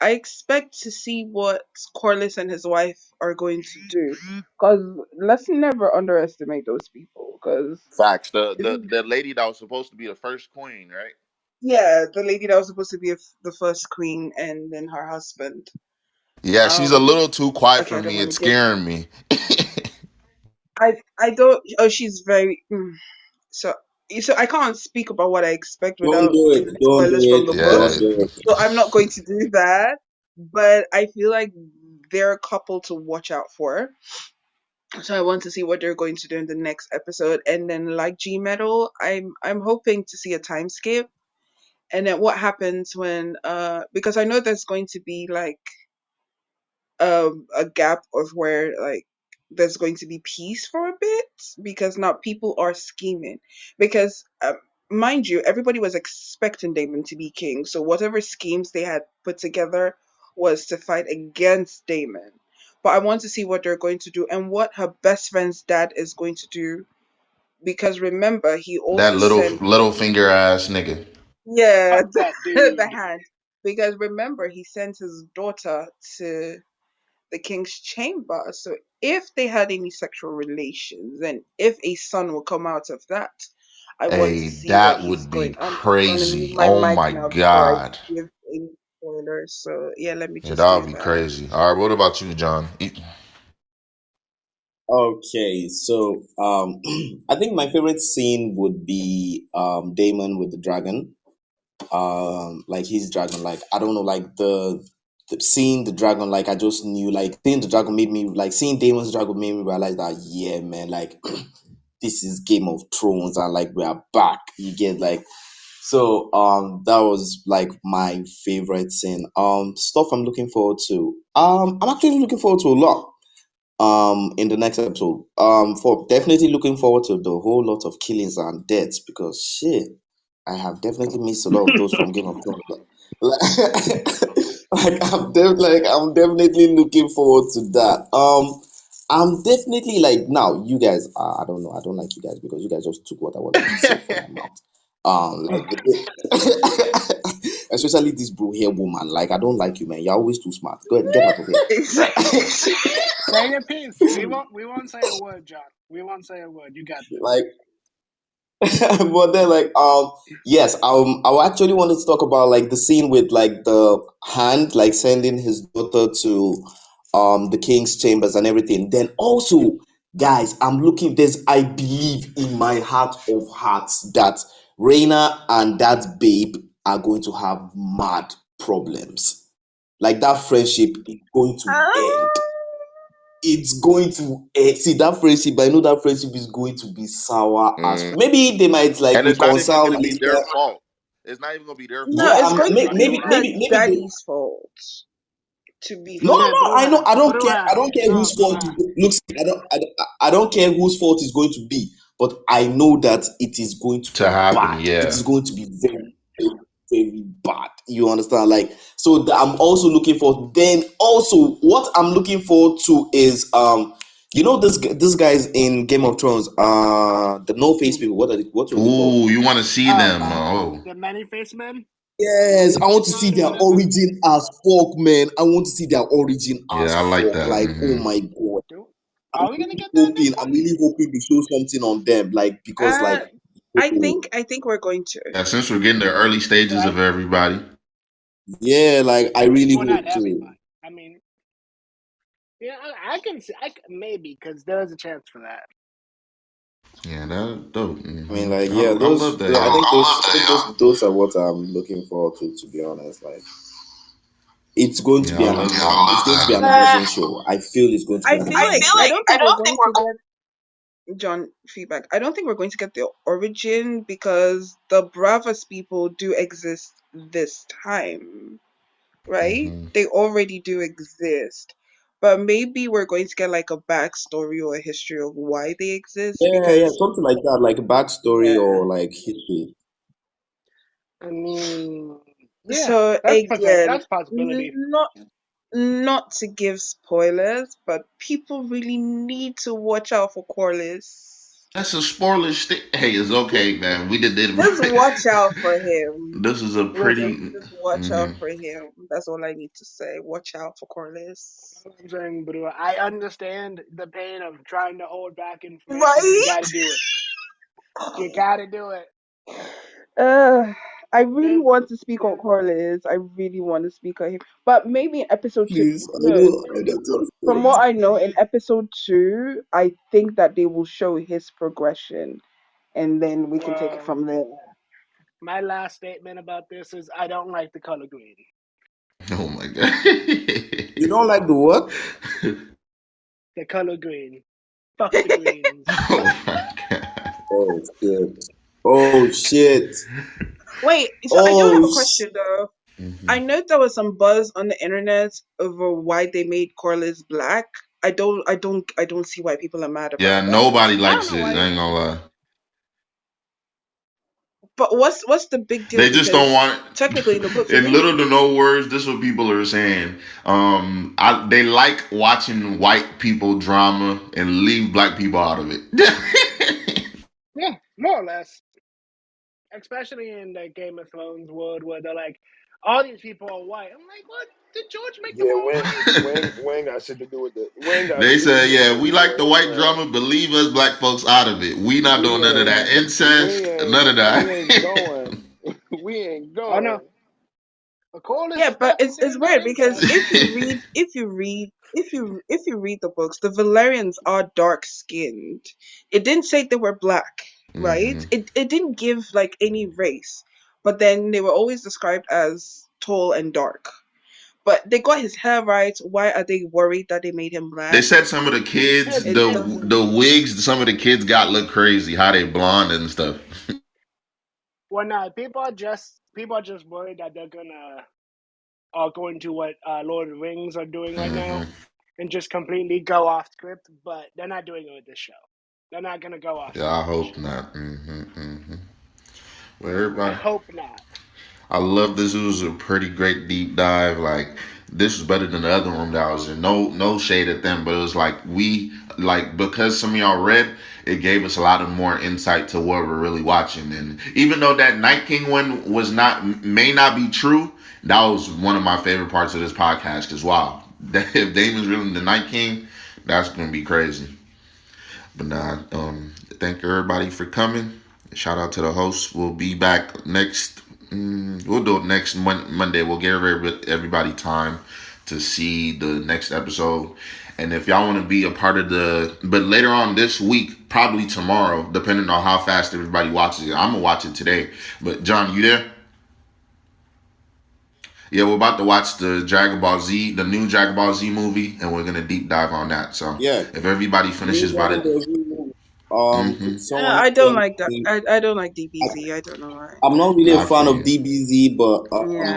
Speaker 9: I expect to see what Corlys and his wife are going to do. Cause let's never underestimate those people. Cause
Speaker 1: Facts. The lady that was supposed to be the first queen, right?
Speaker 9: yeah, the lady that was supposed to be the first queen, and then her husband.
Speaker 1: Yeah, she's a little
Speaker 9: Um,
Speaker 1: too quiet
Speaker 9: okay,
Speaker 1: for
Speaker 9: I don't
Speaker 1: me.
Speaker 9: want
Speaker 1: It's
Speaker 9: to give.
Speaker 1: scaring me.
Speaker 9: I don't. Oh, she's very. So so I can't speak about what I expect
Speaker 8: Don't
Speaker 9: without
Speaker 8: do it.
Speaker 9: giving
Speaker 8: Don't do
Speaker 9: spoilers from the
Speaker 8: it.
Speaker 9: books.
Speaker 8: Don't
Speaker 1: Yeah.
Speaker 8: do it.
Speaker 9: So I'm not going to do that. But I feel like they're a couple to watch out for. So I want to see what they're going to do in the next episode. And then like G Metal, I'm hoping to see a time skip. And then what happens when because I know there's going to be like a gap of where like there's going to be peace for a bit because now people are scheming because mind you everybody was expecting Damon to be king, so whatever schemes they had put together was to fight against Damon. But I want to see what they're going to do and what her best friend's dad is going to do because remember he
Speaker 12: That
Speaker 9: also
Speaker 12: little
Speaker 9: sent
Speaker 12: little finger ass nigga.
Speaker 9: yeah
Speaker 5: Fuck that
Speaker 9: the
Speaker 5: dude.
Speaker 9: hand because remember he sent his daughter to the king's chamber. So if they had any sexual relations and if a son will come out of that, I want to
Speaker 12: Hey,
Speaker 9: see what
Speaker 12: that
Speaker 9: he's
Speaker 12: would be
Speaker 9: going. I'm gonna mute
Speaker 12: crazy.
Speaker 9: my
Speaker 12: Oh
Speaker 9: mic
Speaker 12: my
Speaker 9: now before I
Speaker 12: god.
Speaker 9: give any spoilers. So yeah, let me
Speaker 12: Yeah,
Speaker 9: just
Speaker 12: that would
Speaker 9: mute
Speaker 12: be
Speaker 9: that.
Speaker 12: crazy. All right, what about you, John?
Speaker 8: Okay, so I think my favorite scene would be Damon with the dragon. Like his dragon, like I don't know, like the seeing the dragon, like I just knew, like seeing the dragon made me like seeing Damon's dragon made me realize that yeah, man, like this is Game of Thrones and like we are back. You get like so that was like my favorite scene. Stuff I'm looking forward to. I'm actually looking forward to a lot in the next episode. For definitely looking forward to the whole lot of killings and deaths because shit, I have definitely missed a lot of those from Game of Thrones. Like, I'm definitely looking forward to that. I'm definitely like now you guys. I don't know. I don't like you guys because you guys just took what I wanted to say from my mouth. Like especially this blue hair woman. Like I don't like you, man. You're always too smart. Go ahead, get out of here.
Speaker 5: Say your piece. We won't say a word, John. We won't say a word. You got this.
Speaker 8: Like but then like yes I actually wanted to talk about like the scene with like the hand like sending his daughter to the king's chambers and everything. Then also guys I'm looking there's I believe in my heart of hearts that Reina and that babe are going to have mad problems. Like that friendship is going to end. It's going to see that friendship. I know that friendship is going to be sour as
Speaker 1: Mm.
Speaker 8: maybe they might like
Speaker 1: And it's not even
Speaker 8: reconcile
Speaker 1: going to be their
Speaker 8: later.
Speaker 1: fault. It's not even going to be their
Speaker 9: No,
Speaker 1: fault.
Speaker 8: Yeah,
Speaker 1: It's
Speaker 9: it's
Speaker 1: just
Speaker 9: going to
Speaker 1: everybody
Speaker 9: be
Speaker 1: around
Speaker 9: her
Speaker 1: them.
Speaker 8: maybe they.
Speaker 9: daddy's fault. To be
Speaker 8: No, no,
Speaker 9: fair,
Speaker 5: Okay,
Speaker 8: no. I know.
Speaker 5: Bruja.
Speaker 8: I don't care. I
Speaker 5: Bruja.
Speaker 8: don't care
Speaker 5: No,
Speaker 8: whose fault.
Speaker 5: Bruja.
Speaker 8: Looks, I don't care whose fault it's going to be. But I know that it is going to
Speaker 12: To
Speaker 8: be
Speaker 12: happen,
Speaker 8: bad. It
Speaker 12: yeah.
Speaker 8: is going to be very, very, very bad. You understand? Like so. I'm also looking for. Then also, what I'm looking forward to is you know this guy's in Game of Thrones. The no face
Speaker 5: Who?
Speaker 8: people. What were they called?
Speaker 12: Ooh, you want to see
Speaker 5: Oh,
Speaker 12: them? Oh,
Speaker 5: the many face men.
Speaker 8: Yes, I want to see their
Speaker 5: Whatever.
Speaker 8: origin as fuck, man. I want to see their origin
Speaker 12: yeah,
Speaker 8: as
Speaker 12: I like
Speaker 8: fuck.
Speaker 12: that.
Speaker 8: Like, oh
Speaker 12: Hmm.
Speaker 8: my god.
Speaker 5: Do.
Speaker 8: I'm
Speaker 5: Are we gonna
Speaker 8: really
Speaker 5: get that
Speaker 8: hoping,
Speaker 5: next
Speaker 8: I'm
Speaker 5: one?
Speaker 8: really hoping to show something on them. Like, because
Speaker 9: uh,
Speaker 8: like oh,
Speaker 9: I think we're going to.
Speaker 12: Yeah, since we're getting the early stages
Speaker 5: Right.
Speaker 12: of everybody,
Speaker 8: yeah, like I really
Speaker 5: Well, not
Speaker 8: hope
Speaker 5: everybody.
Speaker 8: to.
Speaker 5: I mean, yeah, I can see. Maybe because there's a chance for that.
Speaker 12: yeah, that dope.
Speaker 8: I mean,
Speaker 12: Hmm.
Speaker 8: like, yeah,
Speaker 12: I love
Speaker 8: those
Speaker 12: that.
Speaker 8: I
Speaker 12: Yeah.
Speaker 8: think those are what I'm looking forward to be honest. Like it's going to
Speaker 12: Yeah,
Speaker 8: be
Speaker 12: I
Speaker 8: an
Speaker 12: love
Speaker 8: it's going to be an
Speaker 12: that.
Speaker 8: amazing show. I feel it's going to be
Speaker 9: I
Speaker 8: an
Speaker 9: feel
Speaker 8: amazing
Speaker 9: like
Speaker 8: show.
Speaker 9: I don't think we're going to get John feedback. I don't think we're going to get the origin because the Bravas people do exist this time, right?
Speaker 12: Hmm.
Speaker 9: They already do exist. But maybe we're going to get like a backstory or a history of why they exist
Speaker 8: Yeah, yeah,
Speaker 9: because
Speaker 8: something like that, like a backstory
Speaker 9: yeah.
Speaker 8: or like history.
Speaker 5: I mean, yeah,
Speaker 9: So again,
Speaker 5: that's a possibility.
Speaker 9: not to give spoilers, but people really need to watch out for Corliss.
Speaker 12: That's a spoiler stick. Hey, it's okay, man. We did.
Speaker 9: Just watch out for him.
Speaker 12: This is a
Speaker 5: Listen,
Speaker 12: pretty.
Speaker 9: Just watch
Speaker 12: Hmm.
Speaker 9: out for him. That's all I need to say. Watch out for Corliss.
Speaker 5: what I'm saying, bro, I understand the pain of trying to hold back information, but you
Speaker 9: Right?
Speaker 5: got to do it. You got to do it.
Speaker 9: Uh, I really
Speaker 5: There's,
Speaker 9: want to speak on
Speaker 5: there's,
Speaker 9: Corliss. I really want to speak on him. But maybe in episode two.
Speaker 8: Please,
Speaker 9: No,
Speaker 8: I don't
Speaker 9: from what I know, in episode two, I think that they will show his progression, and then we can take it
Speaker 5: well,
Speaker 9: from there.
Speaker 5: my last statement about this is I don't like the color green.
Speaker 12: Oh my god.
Speaker 8: You don't like the what?
Speaker 5: The color green. Fuck the Greens.
Speaker 12: Oh my god.
Speaker 8: Oh shit. Oh shit.
Speaker 9: Wait, so I do have
Speaker 8: Oh
Speaker 9: a
Speaker 8: sh-
Speaker 9: question though.
Speaker 12: Hmm.
Speaker 9: I know there was some buzz on the internet over why they made Corliss black. I don't see why people are mad
Speaker 12: Yeah,
Speaker 9: about that.
Speaker 12: nobody
Speaker 5: I don't
Speaker 12: likes
Speaker 5: know
Speaker 12: it.
Speaker 5: why
Speaker 12: I
Speaker 5: they
Speaker 12: ain't gonna lie.
Speaker 9: But what's the big deal?
Speaker 12: They just don't
Speaker 9: Because
Speaker 12: want.
Speaker 9: technically in the books it
Speaker 12: In
Speaker 9: didn't.
Speaker 12: little to no words, this is what people are saying. They like watching white people drama and leave black people out of it.
Speaker 5: Yeah, more or less. Especially in the Game of Thrones world where they're like, all these people are white. I'm like, what? Did George make them
Speaker 2: Yeah,
Speaker 5: all white?
Speaker 2: we ain't got shit to do with it. We ain't got
Speaker 12: They
Speaker 2: shit to
Speaker 12: say,
Speaker 2: do with
Speaker 12: yeah,
Speaker 2: this
Speaker 12: we like the
Speaker 2: shit.
Speaker 12: white
Speaker 2: Right.
Speaker 12: drama, but leave us black folks out of it. We not doing none of that incest, none of
Speaker 2: We
Speaker 12: that.
Speaker 2: ain't going. We ain't
Speaker 5: Oh no,
Speaker 2: going.
Speaker 5: the Corliss
Speaker 9: Yeah,
Speaker 5: is
Speaker 9: but
Speaker 5: definitely
Speaker 9: it's
Speaker 5: doing that
Speaker 9: weird because
Speaker 5: incest.
Speaker 9: if you read the books, the Valerians are dark skinned. It didn't say they were black, right?
Speaker 12: Hmm.
Speaker 9: It didn't give like any race, but then they were always described as tall and dark. But they got his hair right. Why are they worried that they made him
Speaker 12: They
Speaker 9: black?
Speaker 12: said some of the kids,
Speaker 9: It
Speaker 12: the
Speaker 9: doesn't.
Speaker 12: wigs, some of the kids got look crazy, how they blonde and stuff.
Speaker 5: Well, no, people are just worried that they're gonna are going to what Lord of the Rings are doing right
Speaker 12: Hmm.
Speaker 5: now and just completely go off script. But they're not doing it with this show. They're not gonna go off
Speaker 12: Yeah,
Speaker 5: script
Speaker 12: I
Speaker 5: with this
Speaker 12: hope
Speaker 5: show.
Speaker 12: not. Hmm. Well,
Speaker 5: I
Speaker 12: everybody,
Speaker 5: hope not.
Speaker 12: I love this. It was a pretty great deep dive. Like this was better than the other room that I was in. No shade at them, but it was like because some of y'all read, it gave us a lot of more insight to what we're really watching. And even though that Night King one may not be true, that was one of my favorite parts of this podcast. Cause wow, if Damon's really the Night King, that's gonna be crazy. But nah, thank everybody for coming. Shout out to the hosts. We'll be back next. We'll do it next Monday. We'll give everybody time to see the next episode. And if y'all want to be a part of but later on this week, probably tomorrow, depending on how fast everybody watches it. I'm gonna watch it today. But John, you there? Yeah, we're about to watch the Dragon Ball Z, the new Dragon Ball Z movie, and we're gonna deep dive on that. So
Speaker 8: yeah.
Speaker 12: if everybody
Speaker 8: New
Speaker 12: finishes by
Speaker 8: Dragon
Speaker 12: the,
Speaker 8: Ball Z.
Speaker 12: mm-hmm,
Speaker 8: Could someone
Speaker 9: I don't
Speaker 8: tell
Speaker 9: like that.
Speaker 8: me?
Speaker 9: I don't like DBZ. I don't know why.
Speaker 8: I'm not really a
Speaker 12: not for
Speaker 8: fan of
Speaker 12: you.
Speaker 8: DBZ,
Speaker 9: Yeah.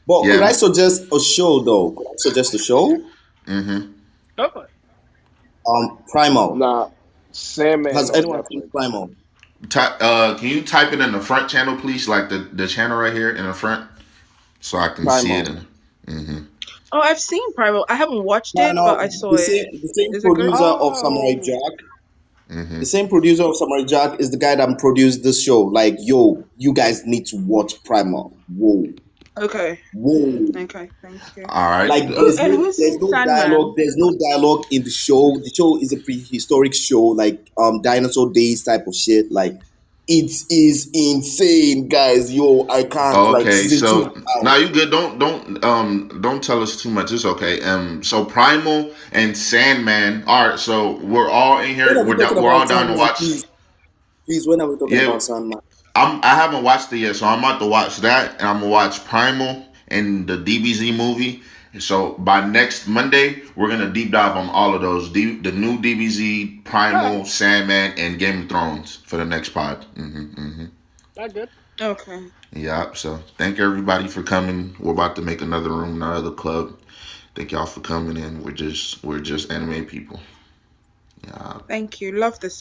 Speaker 8: but could I
Speaker 12: Yeah.
Speaker 8: suggest a show though? Could I suggest a show?
Speaker 12: Mm-hmm.
Speaker 5: Go for it.
Speaker 8: Primal.
Speaker 2: Nah, Sandman
Speaker 8: Has
Speaker 2: on
Speaker 8: anyone seen
Speaker 2: Netflix.
Speaker 8: Primal?
Speaker 12: Can you type it in the front channel, please? Like the channel right here in the front, so I can see it.
Speaker 2: Primal.
Speaker 12: Mm-hmm.
Speaker 9: Oh, I've seen Primal. I haven't watched
Speaker 8: No,
Speaker 9: it, but I
Speaker 8: no.
Speaker 9: saw it.
Speaker 8: The same
Speaker 9: Is it good?
Speaker 8: producer of Samurai
Speaker 5: Oh,
Speaker 8: Jack.
Speaker 12: Mm-hmm.
Speaker 8: The same producer of Samurai Jack is the guy that produced this show. Like, yo, you guys need to watch Primal. Whoa,
Speaker 9: Okay.
Speaker 8: whoa.
Speaker 9: Okay. Thank you.
Speaker 12: All right.
Speaker 8: Like
Speaker 9: Oh, and who's
Speaker 8: there's no dialogue.
Speaker 9: Sandman?
Speaker 8: There's no dialogue in the show. The show is a prehistoric show, like dinosaur days type of shit. Like it is insane, guys. Yo, I can't like
Speaker 12: Okay.
Speaker 8: season two is
Speaker 12: So now
Speaker 8: out.
Speaker 12: you good. Don't tell us too much. It's okay. So Primal and Sandman. All right. So we're all in
Speaker 8: When
Speaker 12: here.
Speaker 8: are we talking
Speaker 12: We're
Speaker 8: about
Speaker 12: all down to
Speaker 8: Sandman,
Speaker 12: watch.
Speaker 8: please? Please, when are we talking
Speaker 12: Yeah.
Speaker 8: about Sandman?
Speaker 12: I haven't watched it yet, so I'm about to watch that, and I'm gonna watch Primal and the DBZ movie. So by next Monday, we're gonna deep dive on all of those, the new DBZ,
Speaker 5: all right.
Speaker 12: Primal, Sandman, and Game of Thrones for the next pod. Hmm.
Speaker 5: Not good.
Speaker 9: Okay.
Speaker 12: Yeah. So thank everybody for coming. We're about to make another room in our other club. Thank y'all for coming in. We're just anime people. Yeah.
Speaker 9: Thank you. Love this.